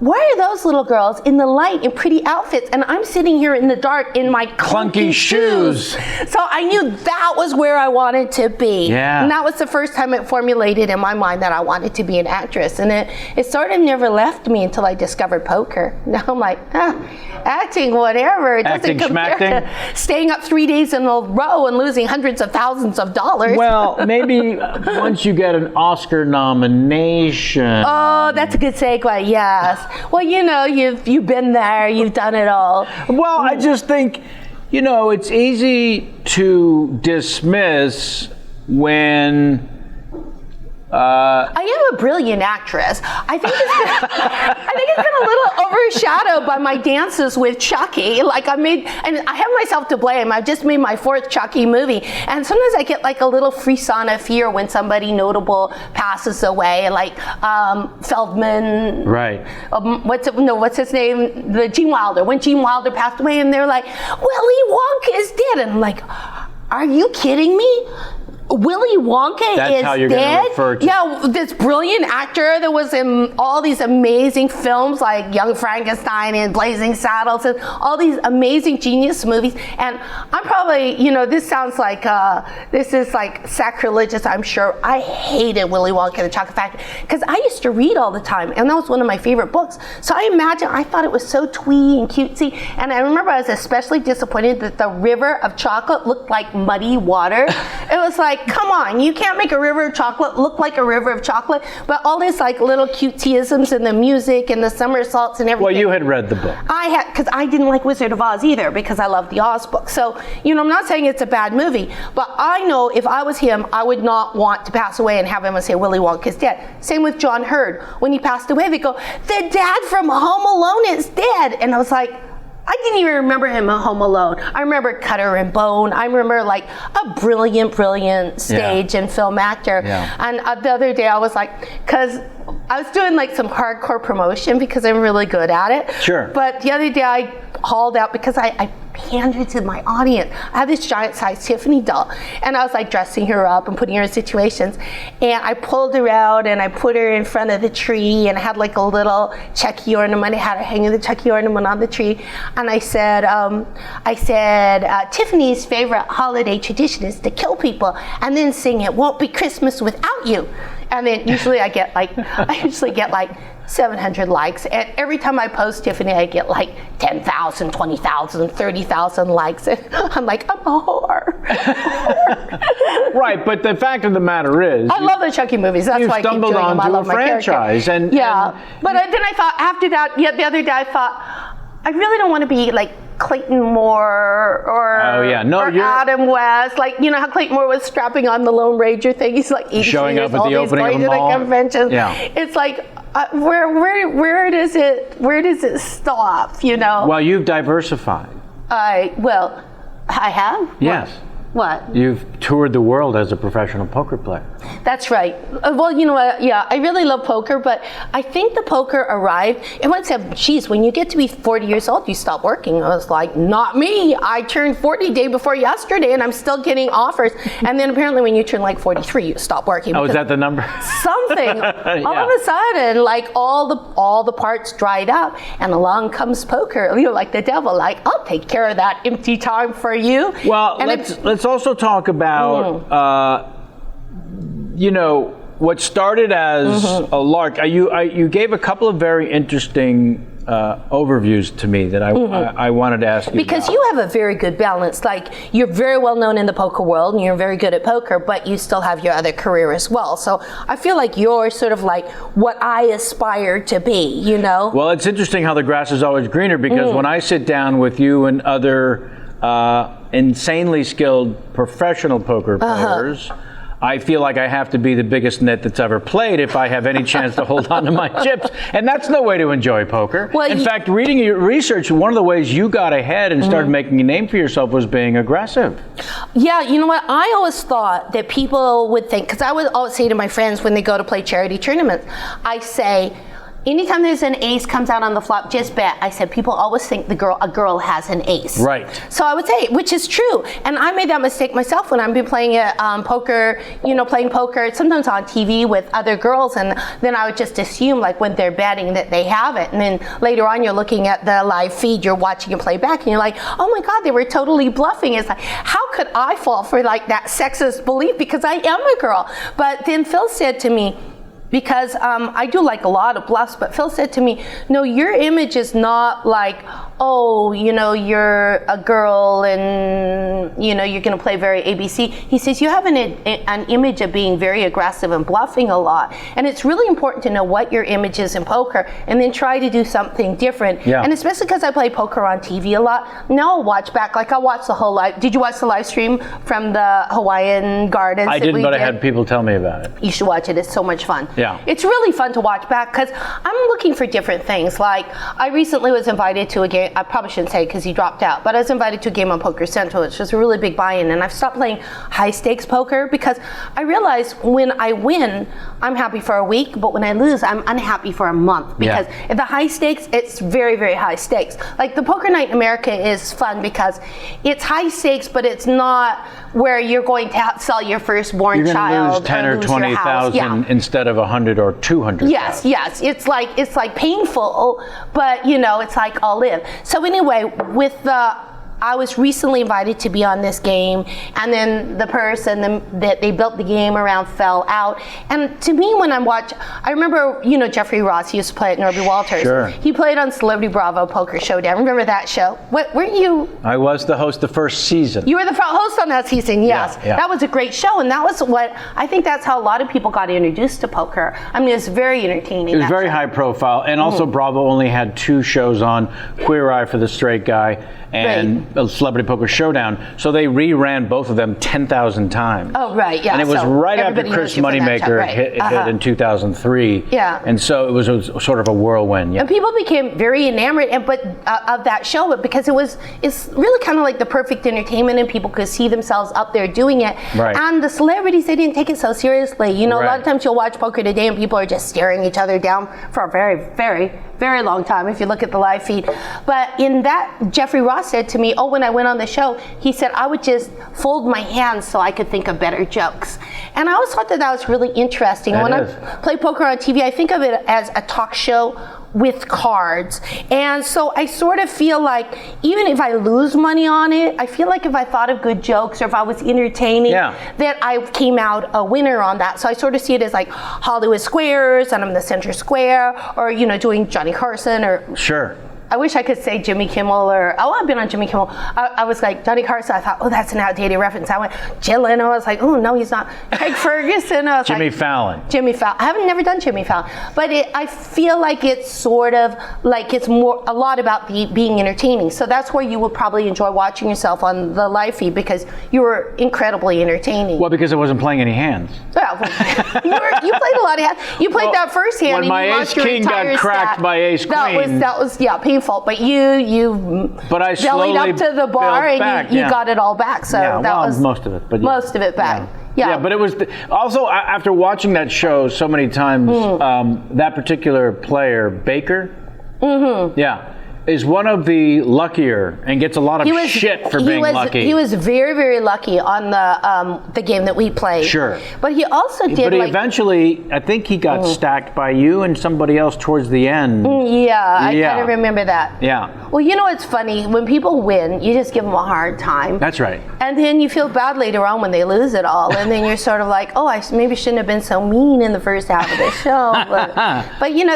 why are those little girls in the light in pretty outfits and I'm sitting here in the dark in my clunky shoes? So I knew that was where I wanted to be. Yeah. And that was the first time it formulated in my mind that I wanted to be an actress. And it sort of never left me until I discovered poker. Now I'm like, acting, whatever. It doesn't compare to staying up 3 days in a row and losing hundreds of thousands of dollars. Well, maybe once you get an Oscar nomination. Oh, that's a good segue, yes. Well, you've been there, you've done it all. Well, I just think, it's easy to dismiss when I am a brilliant actress. I think it's been a little overshadowed by my dances with Chucky. And I have myself to blame. I've just made my 4th Chucky movie, and sometimes I get like a little frisson of fear when somebody notable passes away, like Feldman. Right. What's his name? The Gene Wilder. When Gene Wilder passed away, and they're like, Willy Wonka is dead, and I'm like, are you kidding me? Willy Wonka is dead? That's how you're going to refer to. Yeah, this brilliant actor that was in all these amazing films like Young Frankenstein and Blazing Saddles and all these amazing genius movies. And I'm probably, this sounds like, this is like sacrilegious, I'm sure. I hated Willy Wonka and the Chocolate Factory because I used to read all the time, and that was one of my favorite books. So I thought it was so twee and cutesy. And I remember I was especially disappointed that the river of chocolate looked like muddy water. It was like, come on, you can't make a river of chocolate look like a river of chocolate. But all this like little cuteisms and the music and the somersaults and everything. Well, you had read the book. I had, because I didn't like Wizard of Oz either because I loved the Oz book. So, I'm not saying it's a bad movie, but I know if I was him, I would not want to pass away and have him say Willy Wonka's dead. Same with John Hurd. When he passed away, they go, the dad from Home Alone is dead. And I was like, I didn't even remember him in Home Alone. I remember Cutter and Bone. I remember like a brilliant stage and film actor. Yeah. And the other day I was like, because I was doing like some hardcore promotion because I'm really good at it. Sure. But the other day I hauled out because I pandered to my audience. I had this giant size Tiffany doll, and I was like dressing her up and putting her in situations, and I pulled her out and I put her in front of the tree, and I had like a little Chucky ornament. I had her hanging the Chucky ornament on the tree, and I said, Tiffany's favorite holiday tradition is to kill people and then sing "It Won't Be Christmas Without You." And then usually I usually get like 700 likes, and every time I post Tiffany, I get like 10,000, 20,000, 30,000 likes, and I'm like, I'm a whore. Right, but the fact of the matter is, I love the Chucky movies. That's why I keep doing them. I love a franchise, but then I thought after that, the other day I thought, I really don't want to be like Clayton Moore or Adam West. Like, how Clayton Moore was strapping on the Lone Ranger thing. He's like 83 showing years up at old. the He's opening going of to the mall. the convention. Yeah. It's like, where does it stop? Well, you've diversified. I have. Yes. What? You've toured the world as a professional poker player. That's right. Well, you know what? Yeah, I really love poker, but I think the poker arrived. Everyone said, geez, when you get to be 40 years old, you stop working. I was like, not me. I turned 40 day before yesterday, and I'm still getting offers. And then apparently when you turn like 43, you stop working. Oh, is that the number? Something. All of a sudden, like all the parts dried up, and along comes poker. Like the devil, like, I'll take care of that empty time for you. Well, and let's also talk about, what started as a lark. You gave a couple of very interesting overviews to me that I wanted to ask you because about. You have a very good balance. Like, you're very well known in the poker world and you're very good at poker, but you still have your other career as well. So I feel like you're sort of like what I aspire to be, Well, it's interesting how the grass is always greener, because when I sit down with you and other insanely skilled professional poker players, I feel like I have to be the biggest net that's ever played if I have any chance to hold on to my chips. And that's no way to enjoy poker. Well, in fact, reading your research, one of the ways you got ahead and started making a name for yourself was being aggressive. Yeah, you know what? I always thought that people would think, because I would always say to my friends when they go to play charity tournaments, I say, anytime there's an ace comes out on the flop, just bet. I said people always think a girl has an ace. Right. So I would say, which is true, and I made that mistake myself when I've been playing poker. Playing poker sometimes on TV with other girls, and then I would just assume like when they're betting that they have it, and then later on you're looking at the live feed, you're watching it play back, and you're like, oh my God, they were totally bluffing. It's like, how could I fall for like that sexist belief because I am a girl? But then Phil said to me, because I do like a lot of bluffs, but Phil said to me, no, your image is not like, oh, you're a girl and, you're going to play very ABC. He says, you have an image of being very aggressive and bluffing a lot. And it's really important to know what your image is in poker and then try to do something different. Yeah. And especially because I play poker on TV a lot, now I'll watch back. Like I watched the whole live. Did you watch the live stream from the Hawaiian Gardens? I didn't, but I had people tell me about it. You should watch it. It's so much fun. Yeah. It's really fun to watch back because I'm looking for different things. Like I recently was invited to a game, I probably shouldn't say because he dropped out, but I was invited to a game on Poker Central, which was a really big buy-in, and I've stopped playing high stakes poker because I realize when I win, I'm happy for a week, but when I lose, I'm unhappy for a month because at the high stakes, it's very, very high stakes. Like the Poker Night in America is fun because it's high stakes, but it's not where you're going to sell your firstborn child. You're going to lose 10 or 20,000 instead of 100 or 200. Yes. It's like painful, but it's like all in. So anyway, I was recently invited to be on this game, and then the person that they built the game around fell out. And to me, when I remember, Jeffrey Ross, he used to play at Norby Walters. Sure. He played on Celebrity Bravo Poker Showdown. Remember that show? Weren't you? I was the host the first season. You were the host on that season, yes. Yeah. That was a great show, and that was I think that's how a lot of people got introduced to poker. I mean, it's very entertaining. It was very high profile, and also Bravo only had 2 shows on, Queer Eye for the Straight Guy and Celebrity Poker Showdown, so they reran both of them 10,000 times. Oh, right, yeah. And it was right after Chris Moneymaker hit in 2003. Yeah. And so it was sort of a whirlwind. Yeah. And people became very enamored of that show, but because it's really kind of like the perfect entertainment, and people could see themselves up there doing it. Right. And the celebrities, they didn't take it so seriously. A lot of times you'll watch Poker Today and people are just staring each other down for a very, very, very long time if you look at the live feed. But in that, Jeffrey Ross said to me, when I went on the show, he said I would just fold my hands so I could think of better jokes. And I always thought that was really interesting. When I play poker on TV, I think of it as a talk show with cards. And so I sort of feel like even if I lose money on it, I feel like if I thought of good jokes or if I was entertaining, that I came out a winner on that. So I sort of see it as like Hollywood Squares, and I'm the center square, or doing Johnny Carson or Sure. I wish I could say Jimmy Kimmel I've been on Jimmy Kimmel. I was like, Johnny Carson, I thought, that's an outdated reference. I went, Jay Leno, I was like, oh, no, he's not. Craig Ferguson, I was Jimmy Fallon. Jimmy Fallon. I haven't never done Jimmy Fallon. But I feel like it's sort of like it's a lot about being entertaining. So that's where you would probably enjoy watching yourself on the live feed because you were incredibly entertaining. Well, because I wasn't playing any hands. Well, you played a lot of hands. You played that first hand. When my ace king got cracked by ace queen. That was painful. But you bellied up to the bar and you got it all back. So that was most of it. But most of it back. Yeah, but it was also after watching that show so many times. That particular player, Baker, is one of the luckier and gets a lot of shit for being lucky. He was very, very lucky on the game that we played. Sure. But he also did. But eventually, I think he got stacked by you and somebody else towards the end. I kind of remember that. Yeah. Well, it's funny. When people win, you just give them a hard time. That's right. And then you feel bad later on when they lose it all. And then you're sort of like, oh, I maybe shouldn't have been so mean in the first half of the show. But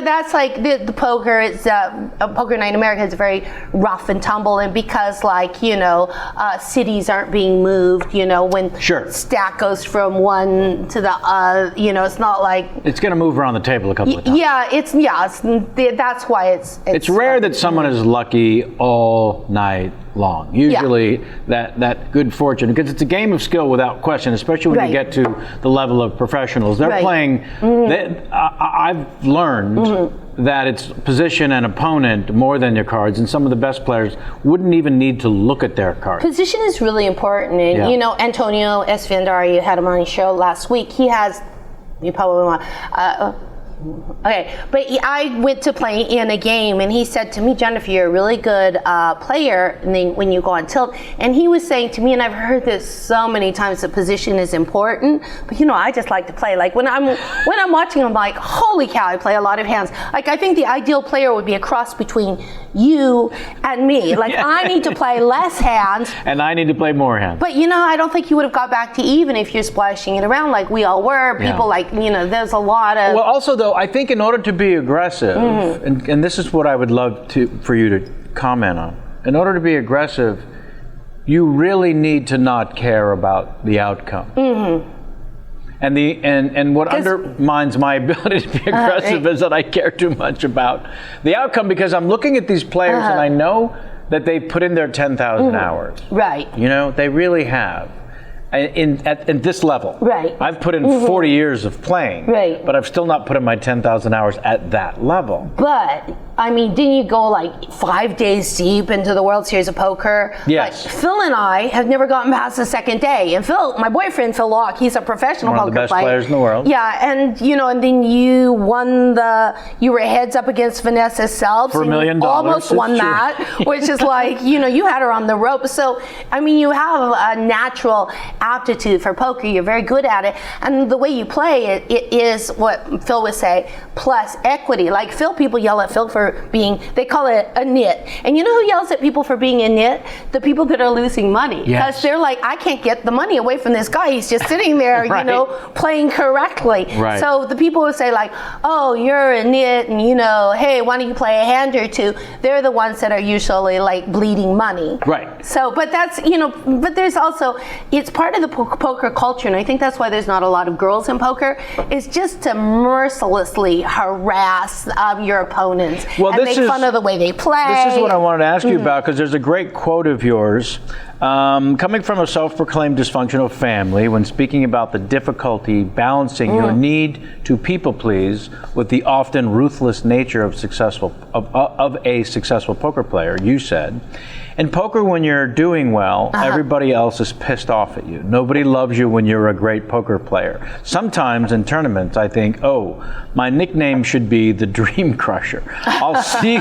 that's like the poker. It's a Poker Night in America. It's very rough and tumble, and because cities aren't being moved, when stack goes from one to the it's not like it's going to move around the table a couple of times. That's why it's rare that someone is lucky all night long. Usually that good fortune, because it's a game of skill without question, especially when you get to the level of professionals. They're playing. I've learned that it's position and opponent more than your cards, and some of the best players wouldn't even need to look at their cards. Position is really important, and Antonio Esfandar, you had him on your show last week. He has, you probably want, Okay, but I went to play in a game, and he said to me, Jennifer, you're a really good player, and then when you go on tilt, and he was saying to me, and I've heard this so many times, the position is important, but I just like to play. Like when I'm watching, I'm like, holy cow, I play a lot of hands. Like I think the ideal player would be a cross between you and me. Like I need to play less hands. And I need to play more hands. But I don't think you would have got back to even if you're splashing it around like we all were. People there's a lot of... Well, also though, I think in order to be aggressive, and this is what I would love for you to comment on, in order to be aggressive, you really need to not care about the outcome. And what undermines my ability to be aggressive is that I care too much about the outcome, because I'm looking at these players and I know that they put in their 10,000 hours. Right. They really have. At this level. Right. I've put in 40 years of playing. Right. But I've still not put in my 10,000 hours at that level. But didn't you go like 5 days deep into the World Series of Poker? Yes. Like, Phil and I have never gotten past the second day. And Phil, my boyfriend, Phil Locke, he's a professional poker player. One of the best players in the world. Yeah, and and then you won you were heads up against Vanessa Selbst. For $1 million. Almost won that, which is like, you had her on the rope. So, you have a natural aptitude for poker. You're very good at it. And the way you play it is what Phil would say, plus equity. Like people yell at Phil for they call it a nit. And you know who yells at people for being a nit? The people that are losing money. Because they're like, I can't get the money away from this guy. He's just sitting there, playing correctly. Right. So the people who say like, oh, you're a nit, and hey, why don't you play a hand or two? They're the ones that are usually like bleeding money. Right. So, but that's, but there's also, it's part of the poker culture, and I think that's why there's not a lot of girls in poker, is just to mercilessly harass your opponents and make fun of the way they play. This is what I wanted to ask you about, because there's a great quote of yours coming from a self-proclaimed dysfunctional family when speaking about the difficulty balancing your need to people please with the often ruthless nature of a successful poker player. You said, in poker, when you're doing well, everybody else is pissed off at you. Nobody loves you when you're a great poker player. Sometimes in tournaments, I think, oh, my nickname should be the Dream Crusher. I'll see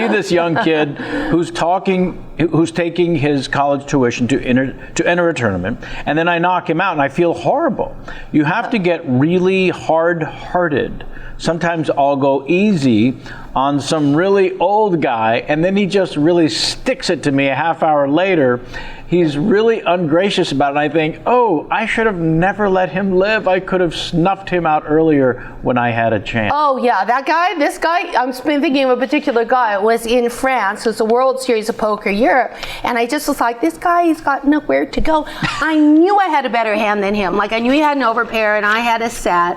this young kid who's taking his college tuition to enter a tournament, and then I knock him out, and I feel horrible. You have to get really hard-hearted. Sometimes I'll go easy on some really old guy, and then he just really sticks it to me a half hour later. He's really ungracious about it, and I think, oh, I should have never let him live. I could have snuffed him out earlier when I had a chance. Oh, yeah, this guy, I'm thinking of a particular guy. It was in France. It was the World Series of Poker Europe, and I just was like, this guy, he's got nowhere to go. I knew I had a better hand than him. Like, I knew he had an overpair, and I had a set,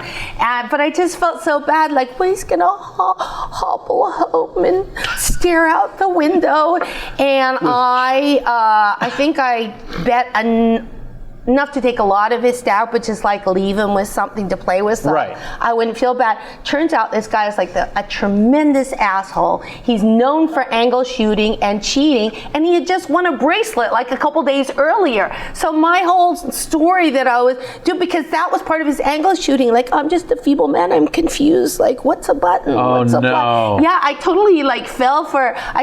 but I just felt so bad, like, well, he's going to hobble home and stare out the window, and I think I bet enough to take a lot of his stack, but just like leave him with something to play with, so I wouldn't feel bad. Turns out this guy is like a tremendous asshole. He's known for angle shooting and cheating, and he had just won a bracelet like a couple days earlier. So my whole story that I was doing, because that was part of his angle shooting, like, I'm just a feeble man, I'm confused, like, what's a button? Oh, no. Yeah, I totally I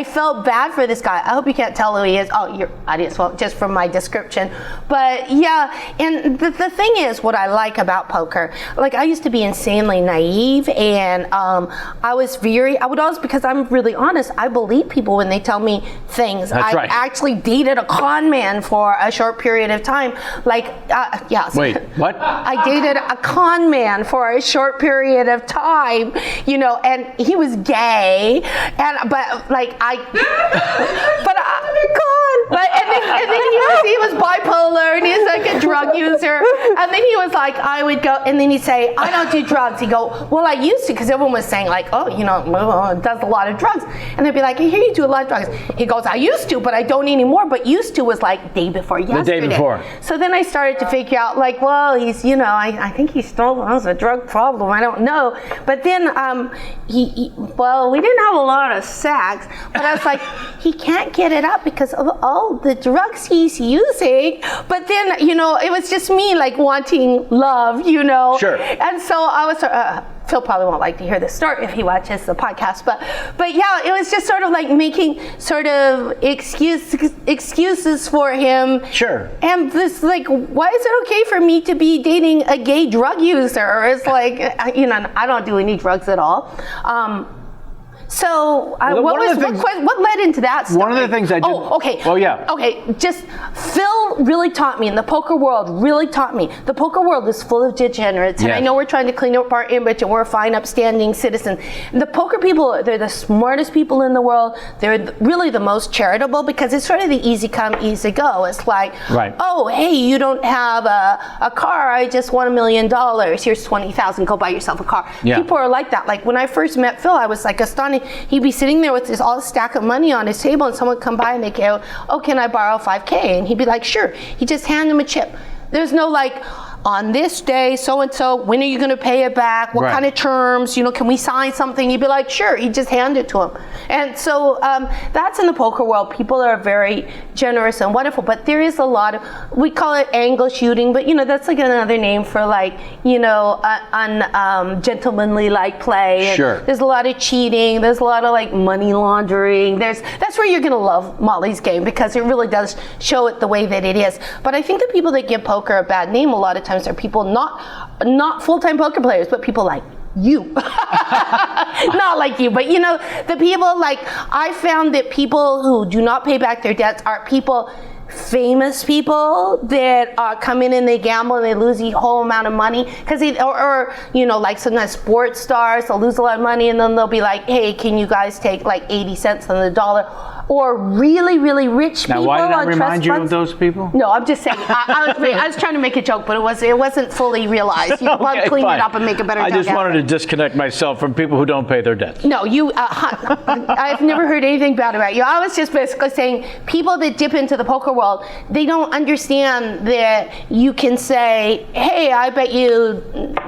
felt bad for this guy. I hope you can't tell who he is. Oh, you're audience, well, just from my description. But yeah, and the thing is, what I like about poker, like, I used to be insanely naive, and I would always, because I'm really honest, I believe people when they tell me things. That's right. Actually dated a con man for a short period of time. Like, Wait, what? I dated a con man for a short period of time, and he was gay, and he was bipolar, and he's like a drug user, and then he was like, I would go, and then he'd say, I don't do drugs. He'd go, well, I used to, because everyone was saying like, oh, does a lot of drugs, and they'd be like, I hear you do a lot of drugs. He goes, I used to, but I don't anymore. But used to was like day before yesterday. The day before. So then I started to figure out, like, well, he's, I think he still has a drug problem. I don't know. But then we didn't have a lot of sex, but I was like, he can't get it up because of all the drugs he's using. But then, it was just me like wanting love, Sure. And so I was Phil probably won't like to hear this story if he watches the podcast, but yeah, it was just sort of like making sort of excuses for him. Sure. And this, like, why is it okay for me to be dating a gay drug user? It's like, I don't do any drugs at all. So what led into that story? One of the things I did. Oh, okay. Oh, yeah. Okay, just Phil really taught me, and the poker world really taught me. The poker world is full of degenerates, and Yes. I know we're trying to clean up our image, and we're fine, upstanding citizens. The poker people, they're the smartest people in the world. They're really the most charitable because it's sort of the easy come, easy go. It's like, Right. oh, hey, you don't have a car. I just won $1 million. Here's $20,000. Go buy yourself a car. Yeah. People are like that. Like when I first met Phil, I was like astonished. He'd be sitting there with this all stack of money on his table, and someone would come by and they go, oh, can I borrow $5K? And he'd be like, sure. He just hand him a chip. There's no like, on this day, so-and-so, when are you going to pay it back? What Right. kind of terms? Can we sign something? He'd be like, sure. He'd just hand it to him. And so that's in the poker world. People are very generous and wonderful, but there is a lot of, we call it angle shooting, but that's like another name for like, ungentlemanly like play. And Sure. there's a lot of cheating. There's a lot of like money laundering. That's where you're going to love Molly's game because it really does show it the way that it is. But I think the people that give poker a bad name a lot of times are people not full-time poker players, but people like you. Not like you, but the people like, I found that people who do not pay back their debts are famous people that come in and they gamble and they lose a whole amount of money because like sometimes sports stars, they'll lose a lot of money and then they'll be like, hey, can you guys take like 80 cents on the dollar? Or really, really rich people. Now, why did I on remind trust you funds. of those people? No, I'm just saying. I was trying to make a joke, but it wasn't fully realized. You can clean fine. it up and make a better joke. I just out wanted of to it. disconnect myself from people who don't pay their debts. No, I've never heard anything bad about you. I was just basically saying people that dip into the poker world, they don't understand that you can say, hey, I bet you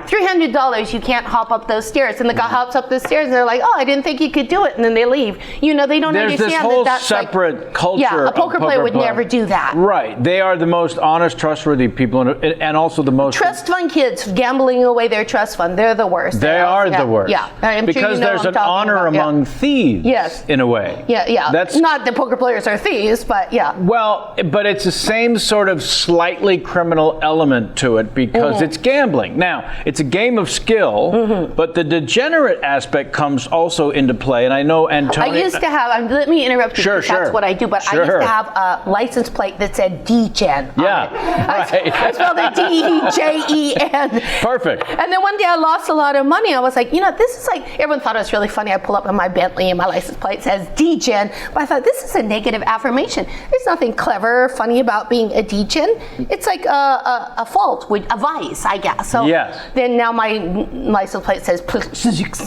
$300 you can't hop up those stairs. And the guy hops up the stairs and they're like, oh, I didn't think you could do it. And then they leave. They don't There's understand this whole that's separate culture. Yeah, a poker player would never do that. Right. They are the most honest, trustworthy people and also the most... Trust fund kids gambling away their trust fund. They're the worst. They are the worst. Yeah. I'm sure because you know there's what I'm an talking honor about. among thieves. Yes. In a way. Yeah. That's not that poker players are thieves, but yeah. Well, but it's the same sort of slightly criminal element to it because it's gambling. Now, it's a game of skill, but the degenerate aspect comes also into play. And I know Antonio... I used to have, let me interrupt you, Sure, because that's what I do, but I used to have a license plate that said DGen. Yeah, right. I spelled it DEJEN. Perfect. And then one day I lost a lot of money. I was like, this is like, everyone thought it was really funny. I pull up in my Bentley and my license plate says DGen. But I thought, this is a negative affirmation. There's nothing clever or funny about being a DGen. It's like a fault, a vice, I guess. So then now my license plate says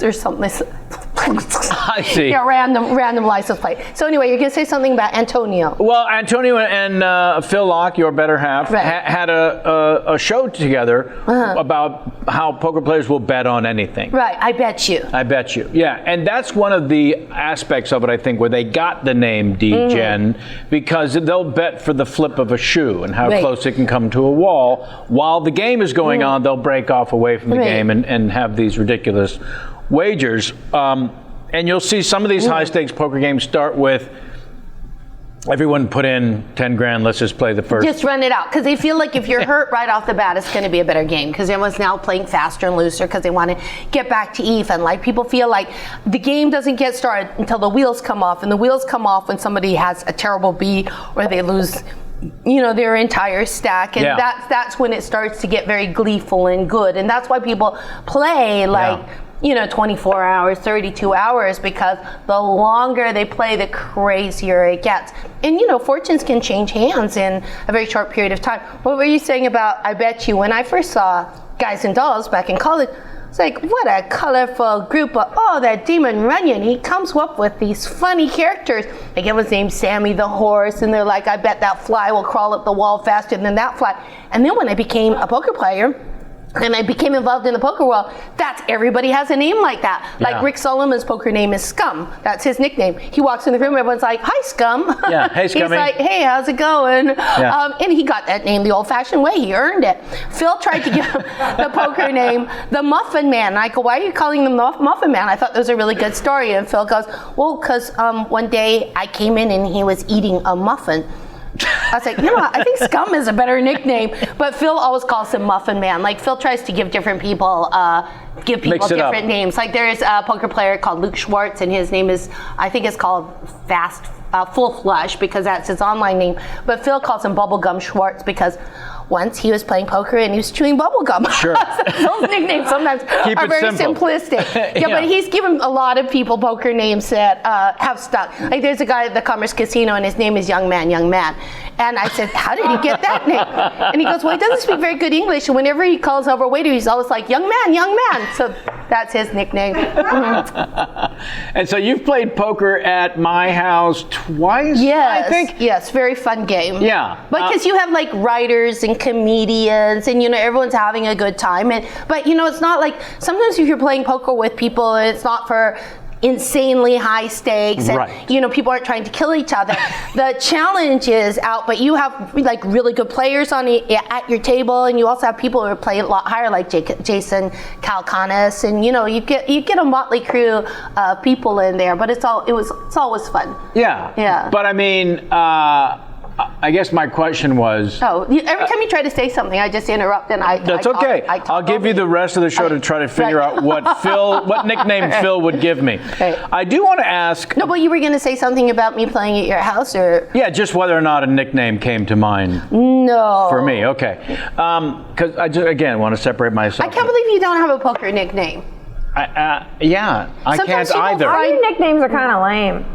or something. I see. Yeah, random license plate. So anyway, you're going to say something about Antonio. Well, Antonio and Phil Locke, your better half, had a show together about how poker players will bet on anything. Right, I bet you. I bet you. Yeah, and that's one of the aspects of it, I think, where they got the name DGen because they'll bet for the flip of a shoe and how close it can come to a wall. While the game is going on, they'll break off away from the game and have these ridiculous wagers. And you'll see some of these high-stakes poker games start with everyone put in 10 grand, let's just play the first. Just run it out. Because they feel like if you're hurt right off the bat, it's going to be a better game. Because everyone's now playing faster and looser because they want to get back to even. Like people feel like the game doesn't get started until the wheels come off. And the wheels come off when somebody has a terrible beat or they lose their entire stack. And that's when it starts to get very gleeful and good. And that's why people play like... 24 hours, 32 hours, because the longer they play, the crazier it gets. And, fortunes can change hands in a very short period of time. What were you saying about, I bet you, when I first saw Guys and Dolls back in college, it's like, what a colorful group of, that Demon Runyon, he comes up with these funny characters. Like, it was named Sammy the Horse, and they're like, I bet that fly will crawl up the wall faster than that fly. And then when I became a poker player, and I became involved in the poker world, everybody has a name like that. Like Rick Solomon's poker name is Scum. That's his nickname. He walks in the room, everyone's like, "Hi, Scum." Yeah, hey, Scummy. He's like, "Hey, how's it going?" And he got that name the old-fashioned way. He earned it. Phil tried to give him the poker name, the Muffin Man. And I go, "Why are you calling him the Muffin Man?" I thought that was a really good story. And Phil goes, "Well, because one day I came in and he was eating a muffin." I was like, you know what? I think Scum is a better nickname, but Phil always calls him Muffin Man. Like Phil tries to give different people, different names. Like there is a poker player called Luke Schwartz, and his name is, I think it's called Full Flush because that's his online name. But Phil calls him Bubblegum Schwartz because once he was playing poker and he was chewing bubble gum. Sure. Those nicknames sometimes are very simplistic. Yeah, but he's given a lot of people poker names that have stuck. Like there's a guy at the Commerce Casino and his name is Young Man. And I said, "How did he get that name?" And he goes, "Well, he doesn't speak very good English. And whenever he calls over a waiter, he's always like, young man." So that's his nickname. And so you've played poker at my house twice, yes, I think? Yes, very fun game. Yeah. Because you have like writers and comedians and, everyone's having a good time. But, it's not like, sometimes if you're playing poker with people, it's not for insanely high stakes and people aren't trying to kill each other. The challenge is out, but you have like really good players at your table, and you also have people who play a lot higher, like Jason Kalkanis, and you get a motley crew of people in there, but it's always fun. Yeah. But I mean, I guess my question was... every time you try to say something, I just interrupt and That's okay. I'll give you the rest of the show to try to figure out what nickname Phil would give me. Right. I do want to ask... No, but you were going to say something about me playing at your house, or... Yeah, just whether or not a nickname came to mind. No. For me, okay. Because I just, again, want to separate myself. I can't believe you don't have a poker nickname. I Sometimes can't either. Our nicknames are kind of lame.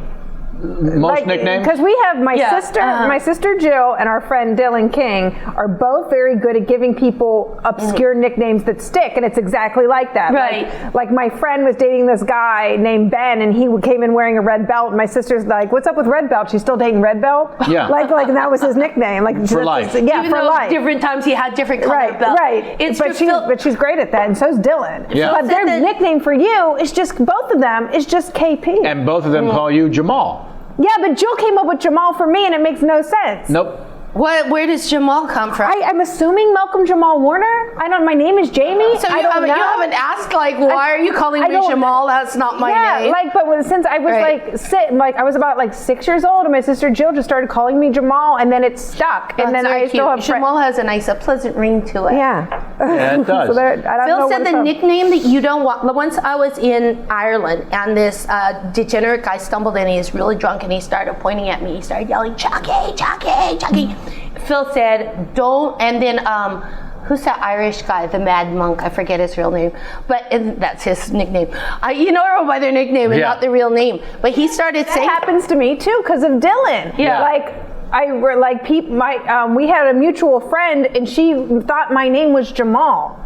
Most nicknames? Because we have my sister Jill and our friend Dylan King are both very good at giving people obscure nicknames that stick, and it's exactly like that. Right. Like my friend was dating this guy named Ben, and he came in wearing a red belt, and my sister's like, "What's up with red belt? She's still dating red belt?" Yeah. Like, and that was his nickname. Like for life. Yeah, Even for though life. Different times he had different colored belts. Right. But But she's great at that, and so's Dylan. Yeah. But their nickname for you is just, both of them is just KP. And both of them call you Jamal. Yeah, but Jill came up with Jamal for me, and it makes no sense. Nope. Where does Jamal come from? I'm assuming Malcolm Jamal Warner. I don't. My name is Jamie. So I don't know. you haven't asked, like, why are you calling me Jamal? That's not my name. Yeah, but since I was I was about 6 years old, and my sister Jill just started calling me Jamal, and then it stuck. That's and then very I still have Jamal has a pleasant ring to it. Yeah, it does. So I don't know Phil said the nickname that you don't want. Once I was in Ireland, and this degenerate guy stumbled in. He was really drunk, and he started pointing at me. He started yelling, "Chucky, Chucky, Chucky." Phil said, "Don't," and then who's that Irish guy, the Mad Monk? I forget his real name, but that's his nickname. You know everyone by their nickname and not the real name. But he started saying, "That happens to me too because of Dylan." Yeah. We had a mutual friend, and she thought my name was Jamal.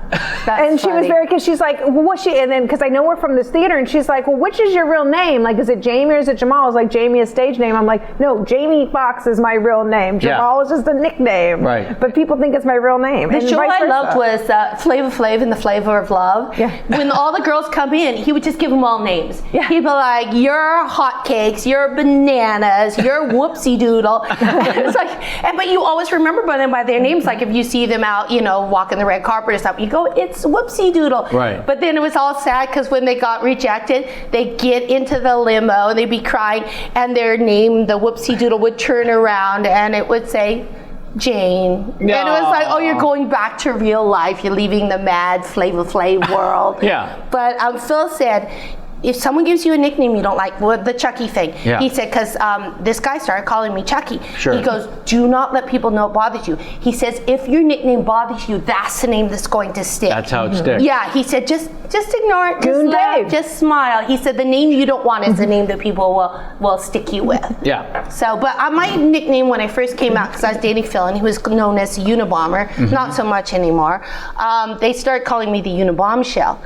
That's she was very, because she's like, well, what's she? And then, because I know her from this theater, and she's like, well, which is your real name? Like, is it Jamie or is it Jamal? I was like, Jamie is stage name. I'm like, no, Jamie Foxx is my real name. Jamal is just a nickname. Right. But people think it's my real name. The show I loved was Flavor Flav and the Flavor of Love. Yeah. When all the girls come in, he would just give them all names. Yeah. He'd be like, "You're hotcakes, you're bananas, you're whoopsie doodle." It's like, but you always remember them by their names. Like if you see them out, walking the red carpet or something, you go, "It's whoopsie doodle." Right. But then it was all sad because when they got rejected, they get into the limo and they'd be crying, and their name, the whoopsie doodle, would turn around and it would say, "Jane." No. And it was like, oh, you're going back to real life. You're leaving the mad Flavor Flav world. Yeah. But Phil said, if someone gives you a nickname you don't like, the Chucky thing. Yeah. He said, because this guy started calling me Chucky. Sure. He goes, do not let people know it bothers you. He says, if your nickname bothers you, that's the name that's going to stick. That's how it sticks. Yeah, he said, just ignore it, just Goon laugh, Dave. just smile. He said, the name you don't want is the name that people will stick you with. Yeah. So, but my nickname when I first came out, because I was dating Phil, and he was known as Unabomber, not so much anymore, they started calling me the Unabomb Shell.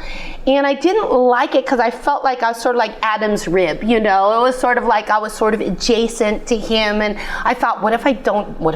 And I didn't like it because I felt like I was sort of like Adam's rib, you know? It was sort of like I was sort of adjacent to him. And I thought, what if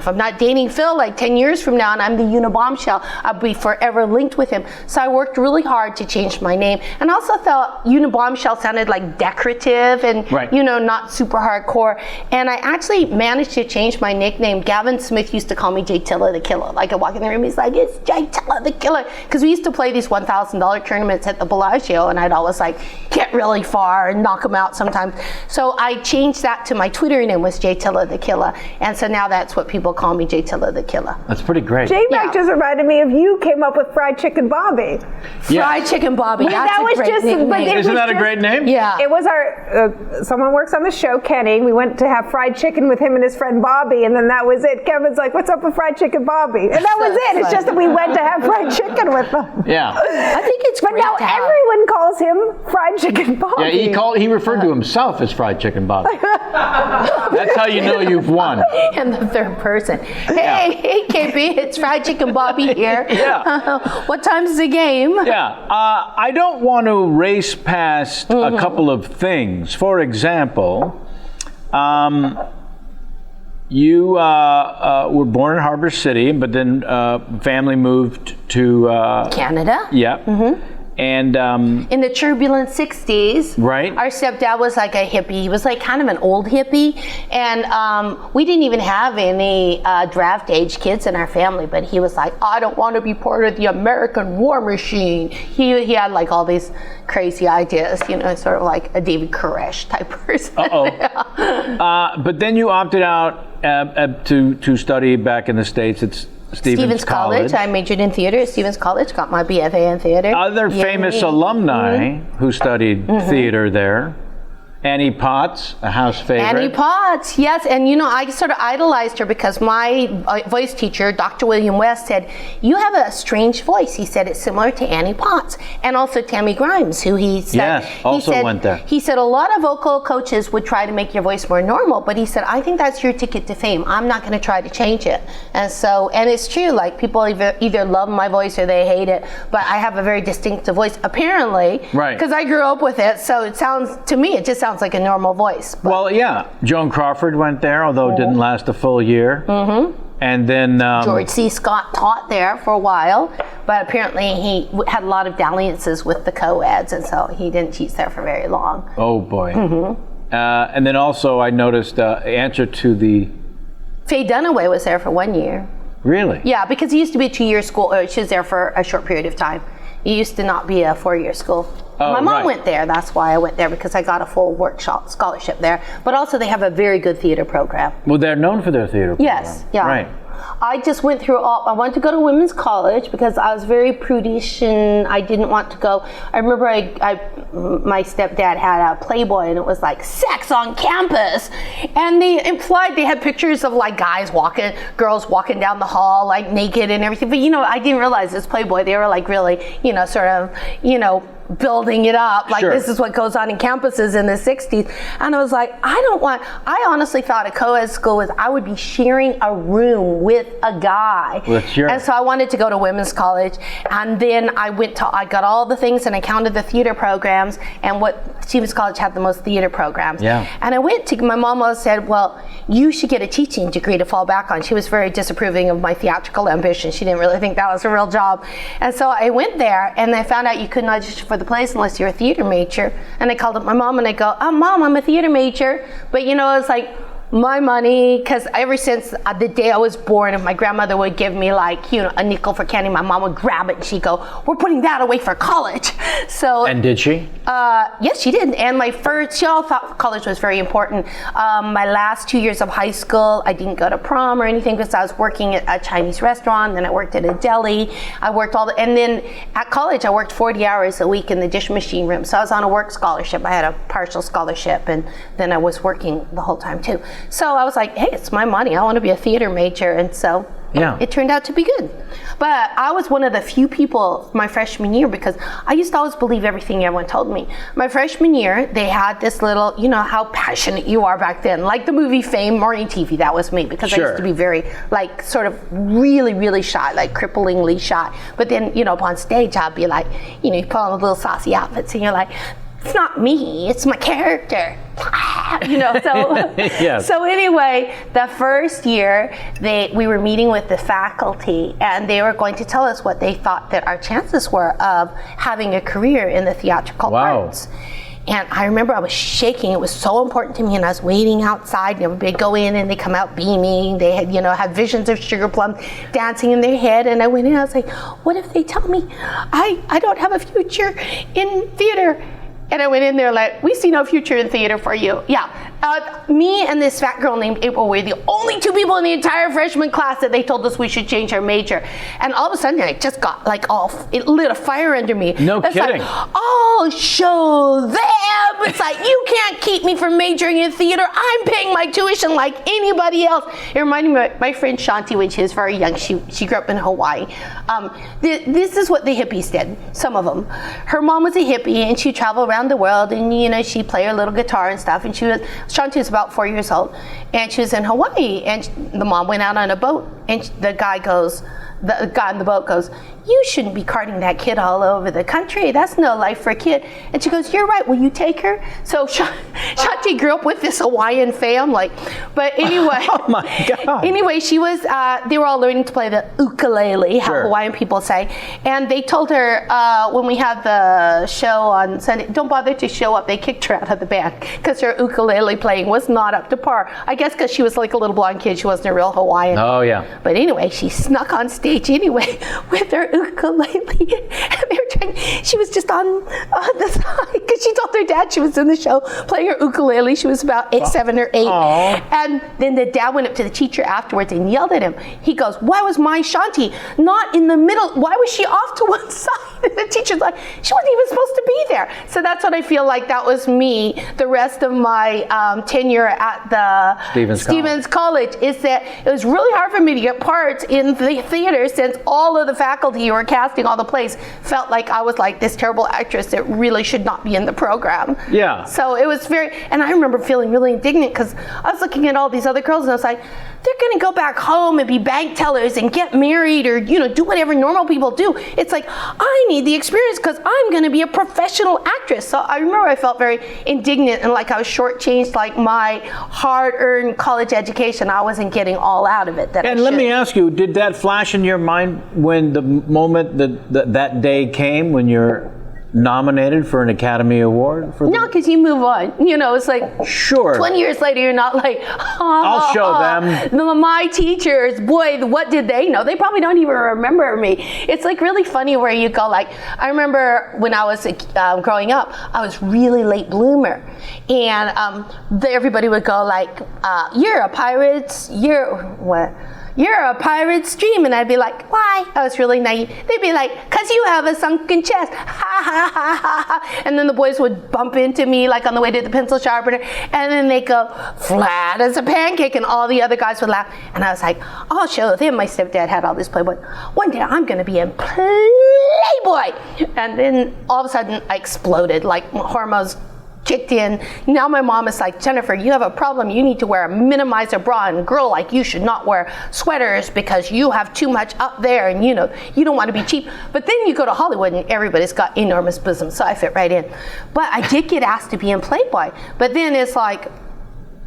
I'm not dating Phil like 10 years from now and I'm the unibombshell? I'll be forever linked with him. So I worked really hard to change my name. And I also thought unibombshell sounded like decorative and, you know, not super hardcore. And I actually managed to change my nickname. Gavin Smith used to call me J Tilla the Killer. Like I walk in the room, he's like, it's J Tilla the Killer. Because we used to play these $1,000 tournaments at the Bellagio, and I'd always like get really far and knock them out sometimes. So I changed that to my Twitter name was J Tilla the Killer, and so now that's what people call me, J Tilla the Killer. That's pretty great. J-Mac just reminded me of you came up with Fried Chicken Bobby. Fried Chicken Bobby. That's a great nickname. Isn't that a great name? Yeah. It was our someone works on the show, Kenny. We went to have fried chicken with him and his friend Bobby, and then that was it. Kevin's like, "What's up with Fried Chicken Bobby?" And that was it. It's just that we went to have fried chicken with them. Yeah. I think it's But great now to have. everyone calls him Fried Chicken Bobby. Yeah, he referred to himself as Fried Chicken Bobby. That's how you know you've won. And the third person. Hey, KP, it's Fried Chicken Bobby here. Yeah. What time's the game? Yeah. I don't want to race past a couple of things. For example, you were born in Harbor City, but then family moved to Canada. Yeah. And in the turbulent 60s, right. Our stepdad was like a hippie. He was like kind of an old hippie. And we didn't even have any draft age kids in our family, but he was like, I don't want to be part of the American war machine. He had like all these crazy ideas, you know, sort of like a David Koresh type person. But then you opted out to study back in the States. It's Stevens College. I majored in theater at Stevens College, got my BFA in theater. Other famous alumni who studied theater there. Annie Potts, a house favorite. Annie Potts, yes. And you know, I sort of idolized her because my voice teacher, Dr. William West, said, you have a strange voice. He said it's similar to Annie Potts. And also Tammy Grimes, who he said, went there. He said a lot of vocal coaches would try to make your voice more normal, but he said, I think that's your ticket to fame. I'm not going to try to change it. And so, and it's true, like people either love my voice or they hate it, but I have a very distinctive voice, apparently, because I grew up with it. So it sounds, to me, it just sounds like a normal voice. But. Well, yeah. Joan Crawford went there, although it didn't last a full year. And then George C. Scott taught there for a while, but apparently he had a lot of dalliances with the co-eds, and so he didn't teach there for very long. Oh boy. And then also I noticed answer to the... Faye Dunaway was there for 1 year. Really? Yeah, because it used to be a 2-year school. She was there for a short period of time. It used to not be a 4-year school. My mom went there. That's why I went there, because I got a full workshop scholarship there. But also they have a very good theater program. Well, they're known for their theater program. Yes, yeah. Right. I just went through I wanted to go to women's college because I was very prudish and I didn't want to go. I remember my stepdad had a Playboy and it was like sex on campus. And they implied they had pictures of like girls walking down the hall like naked and everything. But you know, I didn't realize this Playboy, they were like really, you know, sort of, you know, building it up like this is what goes on in campuses in the 60s. And I was like, I honestly thought a co-ed school was I would be sharing a room with a guy. Well, sure. And so I wanted to go to women's college, and then I got all the things and I counted the theater programs, and what Stevens College had the most theater programs. Yeah. And I went to, my mom always said, well, you should get a teaching degree to fall back on. She was very disapproving of my theatrical ambition. She didn't really think that was a real job. And so I went there and I found out you couldn't audition for the place unless you're a theater major. And I called up my mom and I go, oh, Mom, I'm a theater major. But you know, it's like, my money, because ever since the day I was born, if my grandmother would give me like, you know, a nickel for candy, my mom would grab it and she'd go, we're putting that away for college. So. And did she? Yes, she did. And she all thought college was very important. My last 2 years of high school, I didn't go to prom or anything because I was working at a Chinese restaurant, then I worked at a deli. I worked and then at college I worked 40 hours a week in the dish machine room. So I was on a work scholarship. I had a partial scholarship, and then I was working the whole time too. So I was like, hey, it's my money. I want to be a theater major. And so Yeah. It turned out to be good. But I was one of the few people my freshman year, because I used to always believe everything everyone told me. My freshman year, they had this little, you know how passionate you are back then, like the movie Fame, morning TV, that was me, because I used to be very, like, sort of really, really shy, like cripplingly shy. But then, you know, up on stage, I'd be like, you know, you put on the little saucy outfits and you're like, it's not me, it's my character. You know, so Yes. So anyway, the first year we were meeting with the faculty, and they were going to tell us what they thought that our chances were of having a career in the theatrical arts. And I remember I was shaking. It was so important to me, and I was waiting outside. You know, they go in and they come out beaming. They had, you know, had visions of Sugar Plum dancing in their head. And I went in. I was like, "What if they tell me I don't have a future in theater?" And I went in there like, "We see no future in theater for you." Yeah. Me and this fat girl named April were the only two people in the entire freshman class that they told us we should change our major. And all of a sudden, I just got like it lit a fire under me. No it's kidding. Like, I'll show them. It's like, you can't keep me from majoring in theater. I'm paying my tuition like anybody else. It reminded me of my friend Shanti when she was very young. She grew up in Hawaii. This is what the hippies did, some of them. Her mom was a hippie, and she'd travel around the world, and, you know, she'd play her little guitar and stuff. And Shanti was about 4 years old, and she was in Hawaii, and the mom went out on a boat, and the guy on the boat goes, "You shouldn't be carting that kid all over the country. That's no life for a kid." And she goes, "You're right. Will you take her?" So Shanti grew up with this Hawaiian family. But anyway, oh my God. Anyway, she was. They were all learning to play the ukulele, how Hawaiian people say. And they told her when we had the show on Sunday, don't bother to show up. They kicked her out of the band because her ukulele playing was not up to par. I guess because she was like a little blonde kid. She wasn't a real Hawaiian. Oh yeah. But anyway, she snuck on stage anyway with her ukulele, and they were trying. She was just on the side because she told her dad she was in the show playing her ukulele. She was about 7 or 8. Aww. And then the dad went up to the teacher afterwards and yelled at him. He goes, "Why was my Shanti not in the middle? Why was she off to one side?" And the teacher's like, "She wasn't even supposed to be there." So that's what I feel like that was me the rest of my tenure at the Stevens College, is that it was really hard for me to get parts in the theater, since all of the faculty who were casting all the plays felt like I was like this terrible actress that really should not be in the program. Yeah. So it was and I remember feeling really indignant because I was looking at all these other girls and I was like, they're going to go back home and be bank tellers and get married, or, you know, do whatever normal people do. It's like, I need the experience because I'm going to be a professional actress. So I remember I felt very indignant and like I was shortchanged, like my hard-earned college education, I wasn't getting all out of it. And let me ask you, did that flash in your mind when the moment that day came when you're nominated for an Academy Award? No, because you move on. You know, it's like, sure, 20 years later, you're not like, I'll show them. My teachers, boy, what did they know? They probably don't even remember me. It's like really funny where you go like, I remember when I was growing up, I was really late bloomer. And everybody would go like, you're a pirate's dream. And I'd be like, why? I was really naive. They'd be like, because you have a sunken chest. Ha, ha, ha, ha, ha. And then the boys would bump into me like on the way to the pencil sharpener. And then they'd go, flat as a pancake. And all the other guys would laugh. And I was like, I'll show them. My stepdad had all these Playboy. One day I'm going to be in Playboy. And then all of a sudden I exploded, like hormones kicked in. Now my mom is like, Jennifer, you have a problem. You need to wear a minimizer bra, and girl like you should not wear sweaters because you have too much up there, and you know, you don't want to be cheap. But then you go to Hollywood and everybody's got enormous bosoms, so I fit right in. But I did get asked to be in Playboy. But then it's like,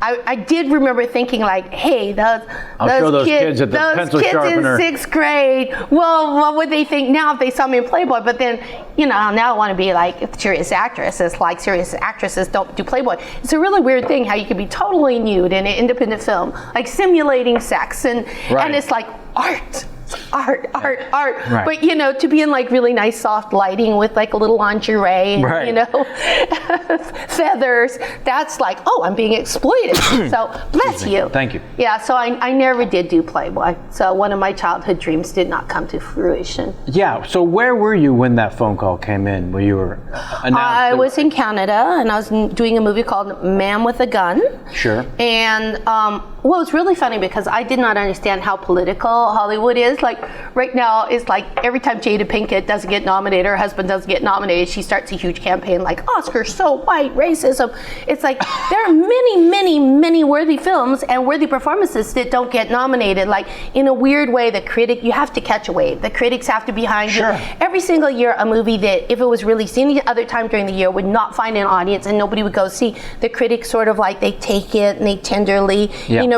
I did remember thinking like, hey, those kids at the pencil kids sharpener in 6th grade, well, what would they think now if they saw me in Playboy? But then, you know, now I want to be like a serious actress. It's like serious actresses don't do Playboy. It's a really weird thing how you can be totally nude in an independent film, like simulating sex, and it's like art. Art. Right. But, you know, to be in like really nice soft lighting with like a little lingerie and, you know, feathers, that's like, oh, I'm being exploited. So bless you. Thank you. Yeah, so I never did do Playboy. So one of my childhood dreams did not come to fruition. Yeah, so where were you when that phone call came in, where you were announced? I was in Canada, and I was doing a movie called Man with a Gun. Sure. And well, it's really funny because I did not understand how political Hollywood is. Like right now, it's like every time Jada Pinkett doesn't get nominated, her husband doesn't get nominated, she starts a huge campaign like Oscars so white, racism. It's like there are many worthy films and worthy performances that don't get nominated. Like in a weird way, you have to catch a wave. The critics have to be behind you. Every single year, a movie that if it was released any other time during the year would not find an audience and nobody would go see. The critics sort of like they take it and they tenderly,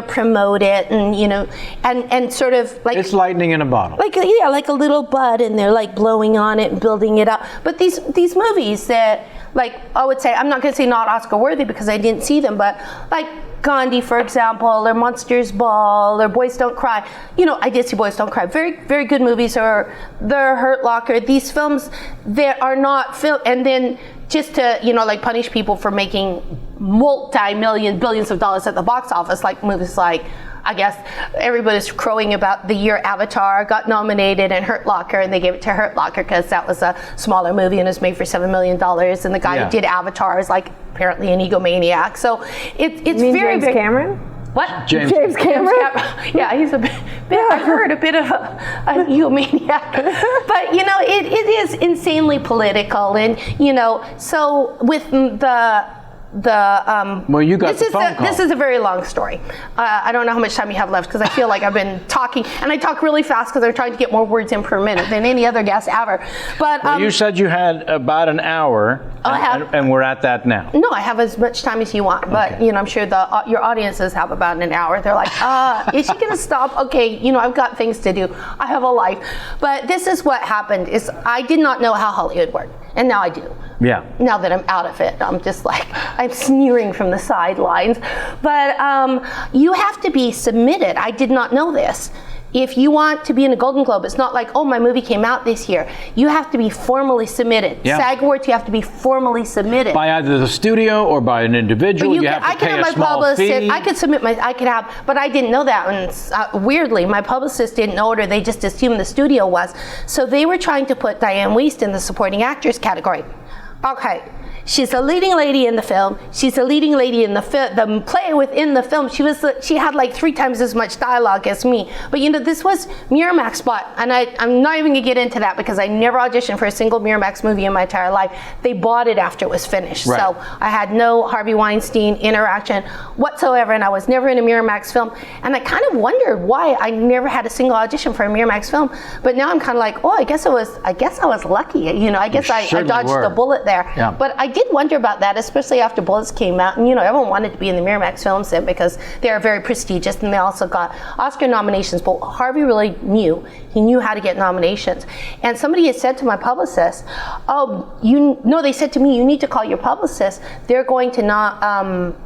promote it and sort of like it's lightning in a bottle. Like like a little bud, and they're like blowing on it and building it up. But these movies that, like, I would say, I'm not going to say not Oscar worthy because I didn't see them, but like Gandhi, for example, or Monsters Ball, or Boys Don't Cry. I did see Boys Don't Cry. Very, very good movies. Or The Hurt Locker. These films that are not film, and then just to like punish people for making billions of dollars at the box office, like movies like, I guess everybody's crowing about the year Avatar got nominated and Hurt Locker, and they gave it to Hurt Locker because that was a smaller movie and it was made for $7 million, and the guy who did Avatar is like apparently an egomaniac. So it's very James Cameron? What? James Cameron? Yeah, he's a bit I've heard a bit of a egomaniac. But it is insanely political, and so with well, you got the phone call. This is a very long story. I don't know how much time you have left because I feel like I've been talking, and I talk really fast because I'm trying to get more words in per minute than any other guest ever. But you said you had about an hour, and we're at that now. No, I have as much time as you want, but I'm sure your audiences have about an hour. They're like, is she going to stop? Okay, I've got things to do. I have a life. But this is what happened: is I did not know how Hollywood worked, and now I do. Yeah. Now that I'm out of it, I'm just like, I'm sneering from the sidelines. But you have to be submitted. I did not know this. If you want to be in a Golden Globe, it's not like, oh, my movie came out this year. You have to be formally submitted. Yeah. SAG Awards, you have to be formally submitted. By either the studio or by an individual, you have to pay a small fee. I could submit but I didn't know that. And weirdly, my publicist didn't know it, or they just assumed the studio was. So they were trying to put Diane Wiest in the supporting actress category. Okay. She's a leading lady in the film. She's a leading lady in the play within the film. She had like 3 times as much dialogue as me. But this was Miramax bought, and I'm not even gonna get into that because I never auditioned for a single Miramax movie in my entire life. They bought it after it was finished. Right. So I had no Harvey Weinstein interaction whatsoever, and I was never in a Miramax film. And I kind of wondered why I never had a single audition for a Miramax film. But now I'm kind of like, oh, I guess I was lucky. I guess I dodged the bullet there. Yeah. But I did wonder about that, especially after Bullets came out, and everyone wanted to be in the Miramax film set because they are very prestigious, and they also got Oscar nominations. But Harvey really knew how to get nominations. And somebody had said to my publicist, they said to me, you need to call your publicist. They're going to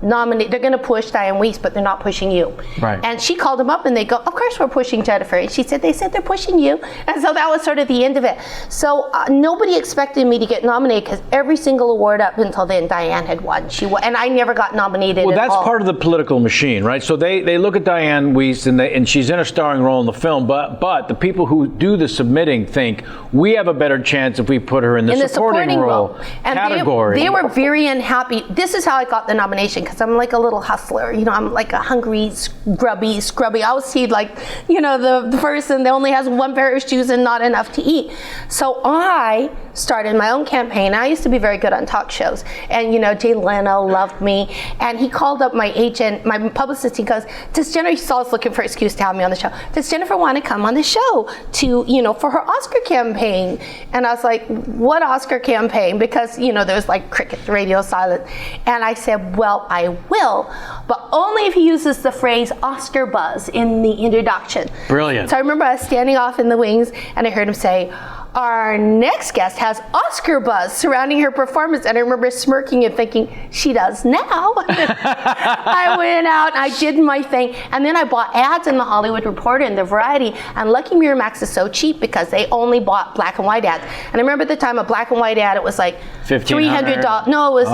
nominate. They're going to push Diane Wiest, but they're not pushing you. Right. And she called them up, and they go, of course we're pushing Jennifer. And she said, they said they're pushing you. And so that was sort of the end of it. So nobody expected me to get nominated because every single award up until then, Diane had won. And I never got nominated. Well, that's part of the political machine, right? So they look at Diane Wiest, and she's in a starring role in the film, but the people who do the submitting think we have a better chance if we put her in the supporting role category. They were very unhappy. This is how I got the nomination, because I'm like a little hustler. I'm like a hungry, scrubby. I always see like, the person that only has 1 pair of shoes and not enough to eat. So I started my own campaign. I used to be very good on talk shows, and Jay Leno loved me, and he called up my agent, my publicist. He goes, does Jennifer, he's always looking for an excuse to have me on the show, does Jennifer want to come on the show to for her Oscar campaign? And I was like, what Oscar campaign? Because there was like cricket, radio silent. And I said, well, I will, but only if he uses the phrase Oscar buzz in the introduction. Brilliant. So I remember I was standing off in the wings, and I heard him say, our next guest has Oscar buzz surrounding her performance. And I remember smirking and thinking, she does now. I went out, I did my thing, and then I bought ads in the Hollywood Reporter and the Variety. And lucky Miramax is so cheap because they only bought black and white ads. And I remember at the time a black and white ad, it was like $300. No, it was,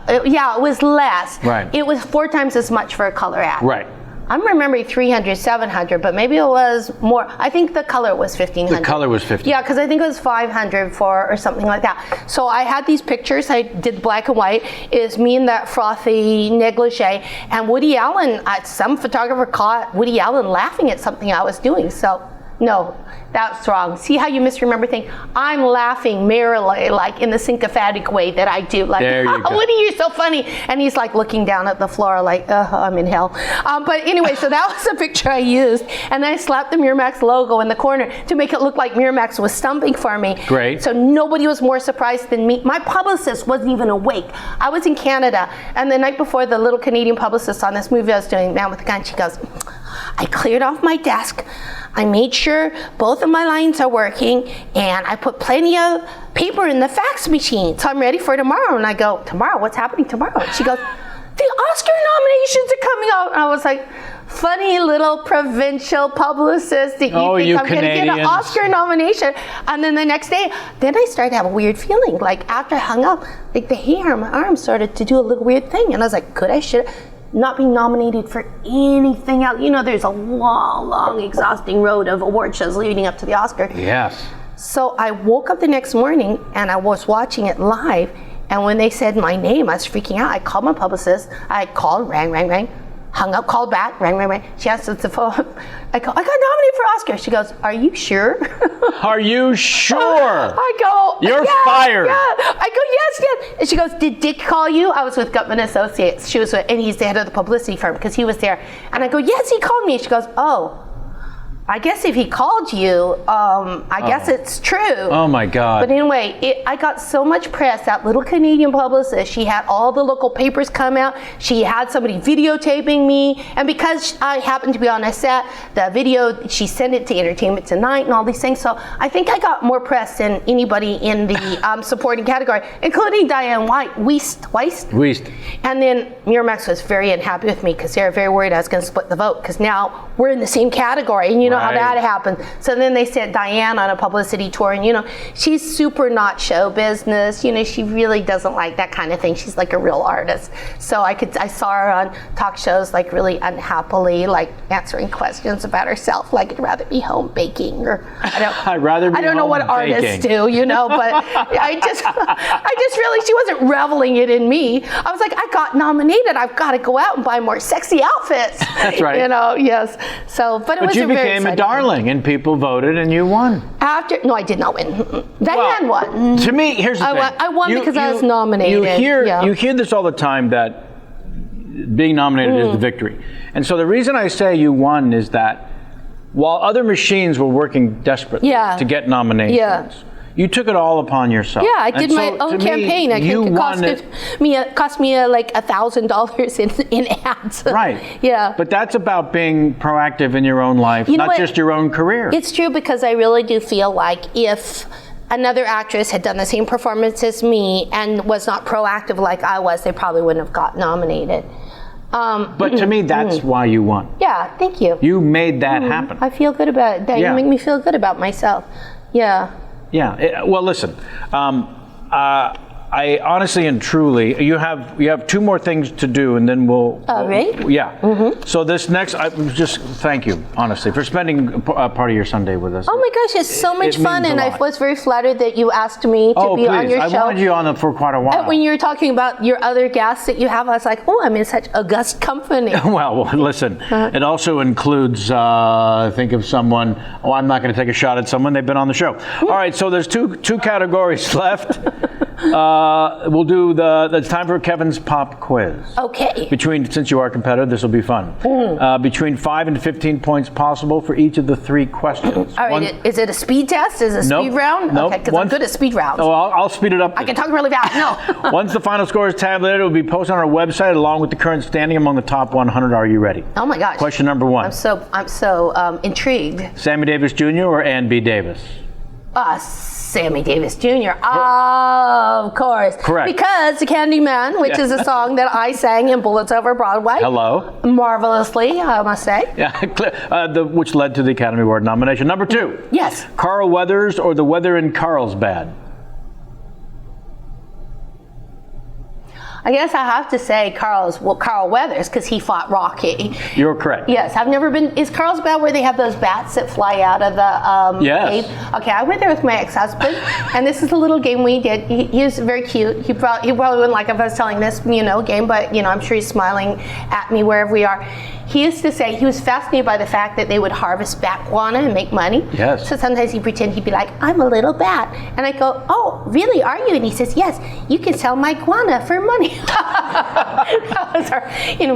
it was less. Right. It was 4 times as much for a color ad. Right. I'm remembering 300, 700, but maybe it was more. I think the color was 1,500. The color was 50. Yeah, because I think it was 500 or something like that. So I had these pictures. I did black and white. Is me in that frothy negligee, and Woody Allen. Some photographer caught Woody Allen laughing at something I was doing. So no, that's wrong. See how you misremember things? I'm laughing merrily, like in the sycophantic way that I do. Like, there you go. Woody, you're so funny. And he's like looking down at the floor like, I'm in hell. But anyway, so that was the picture I used. And then I slapped the Miramax logo in the corner to make it look like Miramax was stumping for me. Great. So nobody was more surprised than me. My publicist wasn't even awake. I was in Canada. And the night before, the little Canadian publicist on this movie I was doing, Man with a Gun, she goes, I cleared off my desk. I made sure both of my lines are working, and I put plenty of paper in the fax machine, so I'm ready for tomorrow. And I go, tomorrow? What's happening tomorrow? And she goes, the Oscar nominations are coming out. And I was like, funny little provincial publicist that you think I'm going to get an Oscar nomination. And then the next day, then I started to have a weird feeling. Like after I hung up, like the hair on my arm started to do a little weird thing. And I was like, should I? Not being nominated for anything else. You know, there's a long, exhausting road of award shows leading up to the Oscar. Yes. So I woke up the next morning and I was watching it live. And when they said my name, I was freaking out. I called my publicist. I called, rang, hung up, called back, rang. She answered the phone. I got nominated for Oscar. She goes, are you sure? Are you sure? I go, you're fired. Yeah. I go, yes. And she goes, did Dick call you? I was with Gutman Associates. She was, and he's the head of the publicity firm because he was there. And I go, yes, he called me. She goes, oh, I guess if he called you, I guess it's true. Oh my God. But anyway, I got so much press. That little Canadian publicist, she had all the local papers come out. She had somebody videotaping me. And because I happened to be on a set, the video, she sent it to Entertainment Tonight and all these things. So I think I got more press than anybody in the supporting category, including Diane Weist. And then Miramax was very unhappy with me because they were very worried I was going to split the vote because now we're in the same category. And you know how that happened. So then they sent Diane on a publicity tour, and you know, she's super not show business. You know, she really doesn't like that kind of thing. She's like a real artist. So I saw her on talk shows like really unhappily, like answering questions about herself, like I'd rather be home baking, or I'd rather be I don't know what baking. Artists do, you know, but I just really, she wasn't reveling it in me. I was like, I got nominated. I've got to go out and buy more sexy outfits. That's right. You know, yes. So, but it was you a very became a darling, and people voted, and you won. No, I did not win. Diane won. To me, here's the thing. I won because I was nominated. You hear this all the time, that being nominated is the victory. And so the reason I say you won is that while other machines were working desperately to get nominations, you took it all upon yourself. Yeah, I did my own campaign. I think it cost me like $1,000 in ads. Right. Yeah. But that's about being proactive in your own life, not just your own career. It's true, because I really do feel like if another actress had done the same performance as me and was not proactive like I was, they probably wouldn't have got nominated. But to me, that's why you won. Yeah, thank you. You made that happen. I feel good about that. You make me feel good about myself. Yeah. Yeah. Well, listen. I honestly and truly, you have two more things to do, and then we'll. Right? Yeah. Mm-hmm. So this next, just thank you, honestly, for spending part of your Sunday with us. Oh my gosh, it's so much fun, and I was very flattered that you asked me to be on your show. I wanted you on for quite a while. And when you were talking about your other guests that you have, I was like, oh, I'm in such august company. Well, listen, it also includes, think of someone, I'm not going to take a shot at someone, they've been on the show. All right, so there's two categories left. We'll do it's time for Kevin's pop quiz. Okay. Since you are a competitor, this will be fun. Between 5 and 15 points possible for each of the 3 questions. All right, is it a speed test? Is it a speed round? Nope. Okay, because I'm good at speed rounds. Oh, I'll speed it up. I can talk really fast. No. Once the final score is tabulated, it will be posted on our website along with the current standing among the top 100. Are you ready? Oh my gosh. Question number 1. I'm so intrigued. Sammy Davis Jr. or Ann B. Davis? Sammy Davis Jr. Of course. Correct. Because The Candyman, which is a song that I sang in Bullets Over Broadway. Hello. Marvelously, I must say. Yeah, which led to the Academy Award nomination. Number 2. Yes. Carl Weathers or The Weather in Carlsbad? I guess I have to say Carl Weathers, because he fought Rocky. You're correct. Yes, I've never been. Is Carlsbad where they have those bats that fly out of the Yes. cave? Okay, I went there with my ex-husband, and this is a little game we did. He was very cute. He probably wouldn't like if I was telling this, game, but I'm sure he's smiling at me wherever we are. He used to say he was fascinated by the fact that they would harvest bat guana and make money. Yes. So sometimes he'd pretend, he'd be like, I'm a little bat. And I go, oh, really, are you? And he says, yes, you can sell my guana for money. That was our,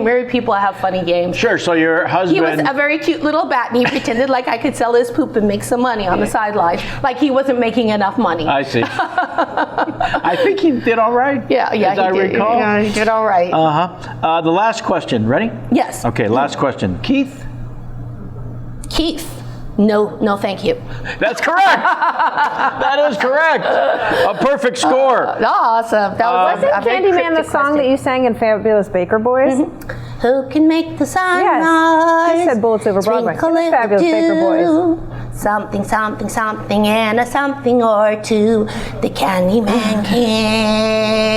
married people have funny games. Sure, so your husband... He was a very cute little bat, and he pretended like I could sell his poop and make some money on the sidelines, like he wasn't making enough money. I see. I think he did all right. Yeah, as I did. recall. Yeah, he did all right. The last question. Ready? Yes. Okay, last question. Keith? No, thank you. That's correct. That is correct. A perfect score. Awesome. That was Wasn't a very Candyman the cryptic song question. that you sang in Fabulous Baker Boys? Who can make the sun Yes. rise? You said Bullets Over Broadway. Twinkle It was Fabulous Baker Boys. Something, something, something, and a something or two. The Candyman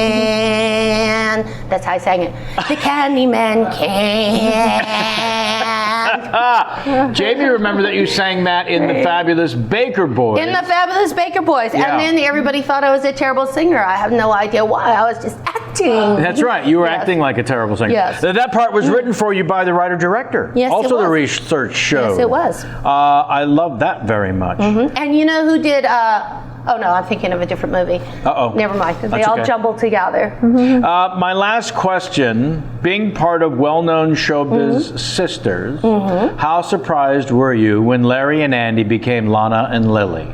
can. That's how I sang it. The Candyman can. Jamie, remember that you sang that in the Fabulous Baker Boys. In the Fabulous Baker Boys. Yeah. And then everybody thought I was a terrible singer. I have no idea why. I was just acting. That's right. You were Yes. acting like a terrible singer. Yes. That part was written for you by the writer-director. Yes, it also the was. research show. Yes, it was. I love that very much. And you know who did, oh no, I'm thinking of a different movie. Uh-oh. Never mind, because they That's all okay. jumbled together. My last question, being part of well-known showbiz sisters, how surprised were you when Larry and Andy became Lana and Lily?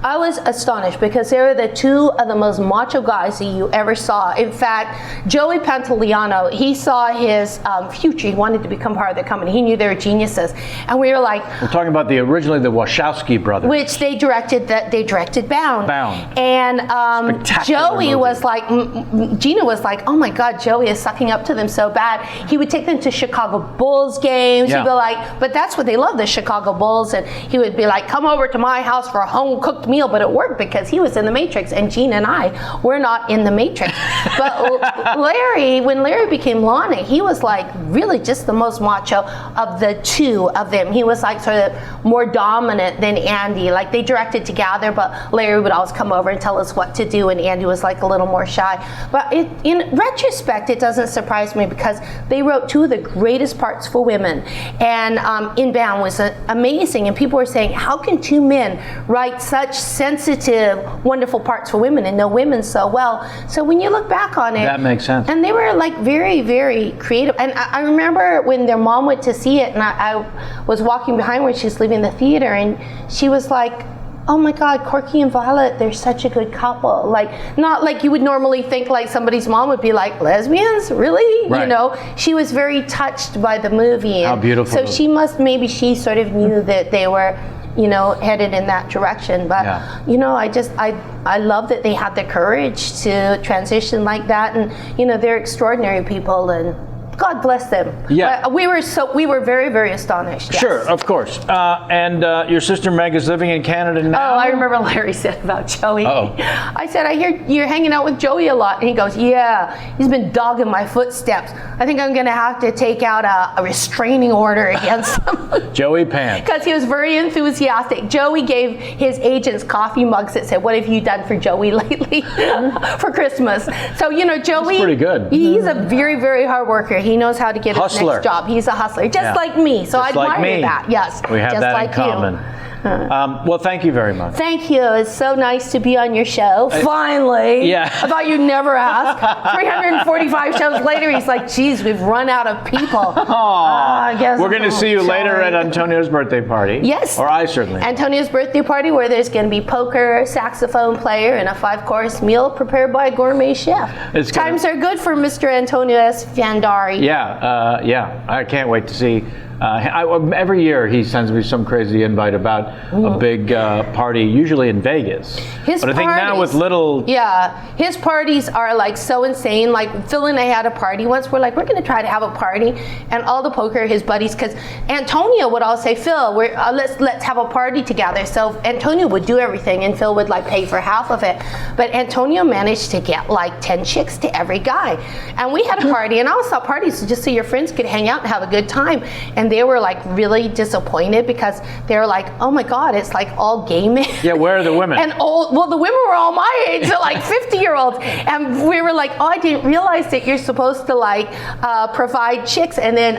I was astonished because they were the two of the most macho guys that you ever saw. In fact, Joey Pantoliano, he saw his future. He wanted to become part of the company. He knew they were geniuses. And we were like... We're talking about originally the Wachowski brothers. Which they directed Bound. Bound. And Spectacular Joey movie. was like, Gina was like, oh my God, Joey is sucking up to them so bad. He would take them to Chicago Bulls games. Yeah. He'd be like, but that's what they love, the Chicago Bulls. And he would be like, come over to my house for a home-cooked meal. But it worked because he was in the Matrix, and Gina and I were not in the Matrix. But Larry, when Larry became Lana, he was like really just the most macho of the two of them. He was like sort of more dominant than Andy. Like they directed together, but Larry would always come over and tell us what to do, and Andy was like a little more shy. But in retrospect, it doesn't surprise me because they wrote two of the greatest parts for women, and In Bound was amazing. And people were saying, how can two men write such sensitive, wonderful parts for women and know women so well? So when you look back on it, That makes sense. and they were like very, very creative. And I remember when their mom went to see it, and I was walking behind where she was leaving the theater, and she was like, oh my God, Corky and Violet, they're such a good couple. Like, not like you would normally think like somebody's mom would be like, lesbians? Really? Right. You know, she was very touched by the movie. How And beautiful. So maybe she sort of knew that they were, headed in that direction. But, I love that they had the courage to transition like that. And, they're extraordinary people, and God bless them. Yeah. But we were very, very astonished. Yes. Sure, of course. And your sister Meg is living in Canada now? Oh, I remember Larry said about Joey. Uh-oh. I said, I hear you're hanging out with Joey a lot. And he goes, yeah, he's been dogging my footsteps. I think I'm going to have to take out a restraining order against him. Joey Pants. Because he was very enthusiastic. Joey gave his agents coffee mugs that said, what have you done for Joey lately for Christmas? So, Joey. That's pretty good. He's a very, very hard worker. He knows how to get his Hustler. next job. He's a hustler, just like me. So Just I like admire me. that. Yes. We have just that like in common. You. Well, thank you very much. Thank you. It's so nice to be on your show. Finally. Yeah. I thought you'd never ask. 345 shows later, he's like, geez, we've run out of people. I guess We're going to see you later at Antonio's birthday party. Yes. Or I certainly. Antonio's birthday party, where there's going to be poker, saxophone player, and a 5-course meal prepared by a gourmet chef. It's gonna- Times are good for Mr. Antonio S. Fiandari. Yeah. I can't wait to see Every year he sends me some crazy invite about a big party, usually in Vegas. But I think now with little... Yeah, his parties are like so insane. Like Phil and I had a party once. We're like, we're going to try to have a party. And all the poker, his buddies, because Antonio would all say, Phil, let's have a party together. So Antonio would do everything and Phil would like pay for half of it. But Antonio managed to get like 10 chicks to every guy. And we had a party, and I always thought parties was just so your friends could hang out and have a good time. And they were like really disappointed because they were like, oh my God, it's like all gay men. Yeah, where are the women? And well, the women were all my age, so like 50-year-olds. And we were like, oh, I didn't realize that you're supposed to like provide chicks. And then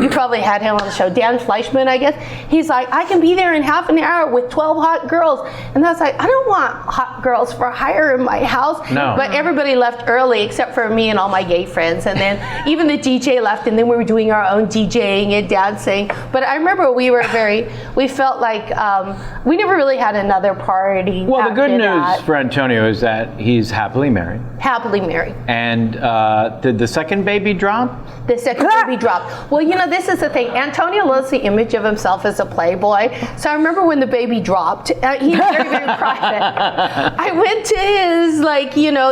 you probably had him on the show, Dan Fleischman, I guess. He's like, I can be there in half an hour with 12 hot girls. And I was like, I don't want hot girls for hire in my house. No. But everybody left early except for me and all my gay friends. And then even the DJ left, and then we were doing our own DJing and dancing. But I remember we felt like we never really had another party. Well, the good news that. for Antonio is that he's happily married. Happily married. And did the second baby drop? The second baby dropped. Well, this is the thing. Antonio loves the image of himself as a playboy. So I remember when the baby dropped, he's very, very private. I went to his,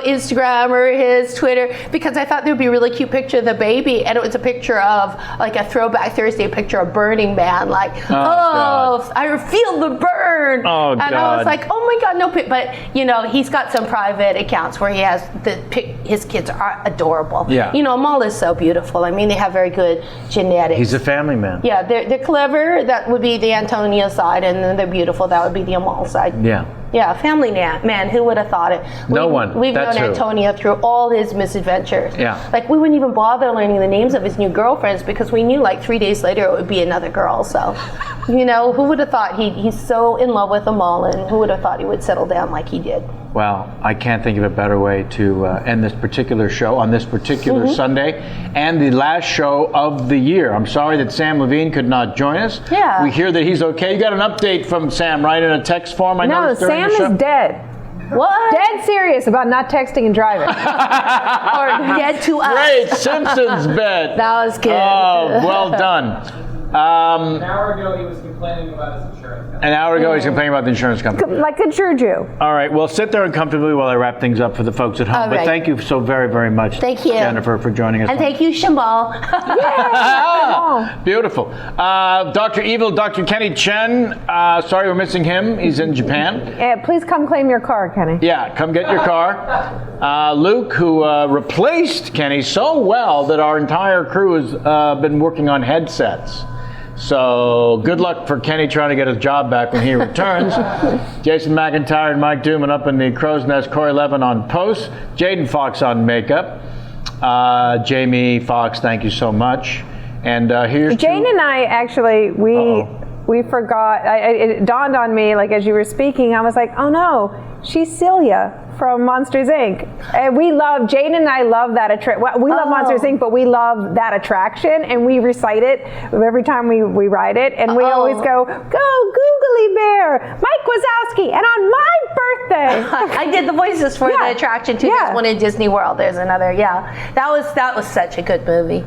Instagram or his Twitter because I thought there would be a really cute picture of the baby, and it was a picture of, like a Throwback Thursday picture of Burning Man, like, God. I feel the burn. Oh, and God. I was like, oh my God, no, but, he's got some private accounts where he has his kids are adorable. Yeah. Amal is so beautiful. I mean, they have very good genetics. He's a family man. Yeah, they're clever. That would be the Antonio side, and then they're beautiful. That would be the Amal side. Yeah. Yeah, family man. Who would have thought it? No one. We've That's known who. Antonio through all his misadventures. Yeah. Like we wouldn't even bother learning the names of his new girlfriends because we knew like 3 days later it would be another girl. So, who would have thought he's so in love with Amal, and who would have thought he would settle down like he did? Well, I can't think of a better way to end this particular show on this particular Sunday and the last show of the year. I'm sorry that Sam Levine could not join us. Yeah. We hear that he's okay. You got an update from Sam, right, in a text form? I No, noticed during Sam the show. is dead. What? Dead serious about not texting and driving. Or dead to us. Great, Simpsons bet. That was good. Oh, well done. An hour ago, he was complaining about his insurance company. An hour ago, he's complaining about the insurance company. Like a juju. All right, well, sit there uncomfortably while I wrap things up for the folks at home. All But right. thank you so very, very much, Thank you. Jennifer, for joining us. And thank you, Shambal. Beautiful. Dr. Evil, Dr. Kenny Chen. Sorry we're missing him. He's in Japan. Please come claim your car, Kenny. Yeah, come get your car. Luke, who replaced Kenny so well that our entire crew has been working on headsets. So good luck for Kenny trying to get his job back when he returns. Jason McIntyre and Mike Dooman up in the Crow's Nest. Corey Levin on post. Jaden Fox on makeup. Jamie Fox, thank you so much. And here's Jane and I actually, we forgot, it dawned on me, like as you were speaking, I was like, oh no, she's Celia from Monsters, Inc. And we love, Jane and I love that we love Monsters, Inc., but we love that attraction, and we recite it every time we ride it, and we always go Googly Bear, Mike Wazowski, and on my birthday. I did the voices for the attraction too. Yeah. There's one in Disney World. There's another. Yeah, that was such a good movie.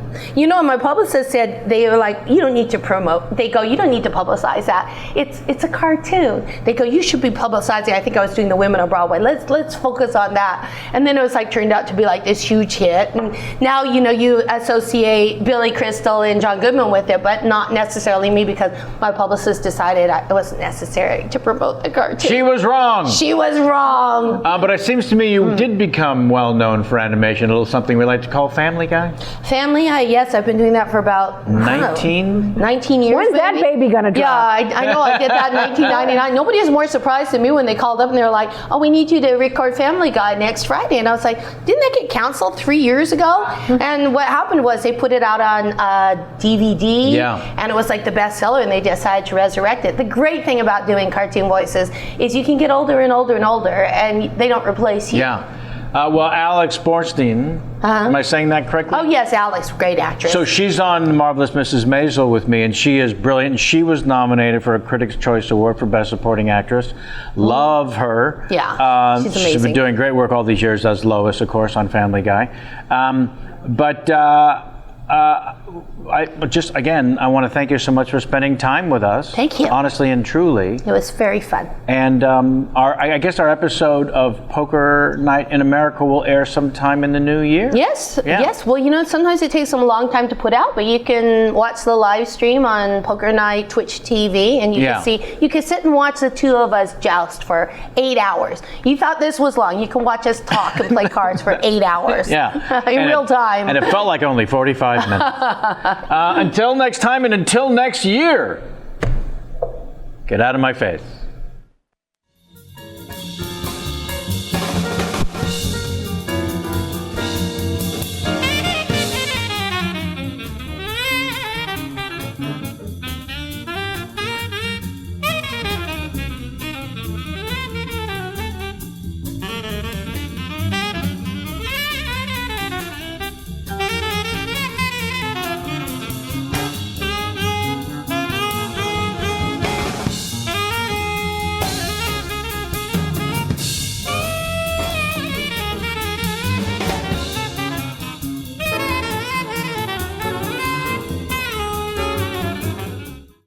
My publicist said, they were like, you don't need to promote. They go, you don't need to publicize that. It's a cartoon. They go, you should be publicizing. I think I was doing the Women on Broadway. Let's focus on that. And then it was like turned out to be like this huge hit. And now you associate Billy Crystal and John Goodman with it, but not necessarily me because my publicist decided it wasn't necessary to promote the cartoon. She was wrong. She was wrong. But it seems to me you did become well known for animation, a little something we like to call Family Guy. Family Guy, yes, I've been doing that for about 19 years. When's that baby gonna drop? Yeah, I know. I did that in 1999. Nobody is more surprised than me when they called up and they were like, "Oh, we need you to record Family Guy next Friday." And I was like, "Didn't that get canceled 3 years ago?" And what happened was they put it out on DVD, and it was like the bestseller, and they decided to resurrect it. The great thing about doing cartoon voices is you can get older and older and older, and they don't replace you. Yeah. Well, Alex Borstein, am I saying that correctly? Oh yes, Alex, great actress. So she's on Marvelous Mrs. Maisel with me, and she is brilliant. She was nominated for a Critics' Choice Award for Best Supporting Actress. Love her. Yeah, she's amazing. She's been doing great work all these years as Lois, of course, on Family Guy. I want to thank you so much for spending time with us. Thank you. Honestly and truly. It was very fun. And I guess our episode of Poker Night in America will air sometime in the new year. Yes, Yeah. yes. Well, sometimes it takes them a long time to put out, but you can watch the live stream on Poker Night Twitch TV, and you can sit and watch the two of us joust for 8 hours. You thought this was long. You can watch us talk and play cards for 8 hours. Yeah. in real time. And it felt like only 45 minutes. Until next time and until next year, get out of my face.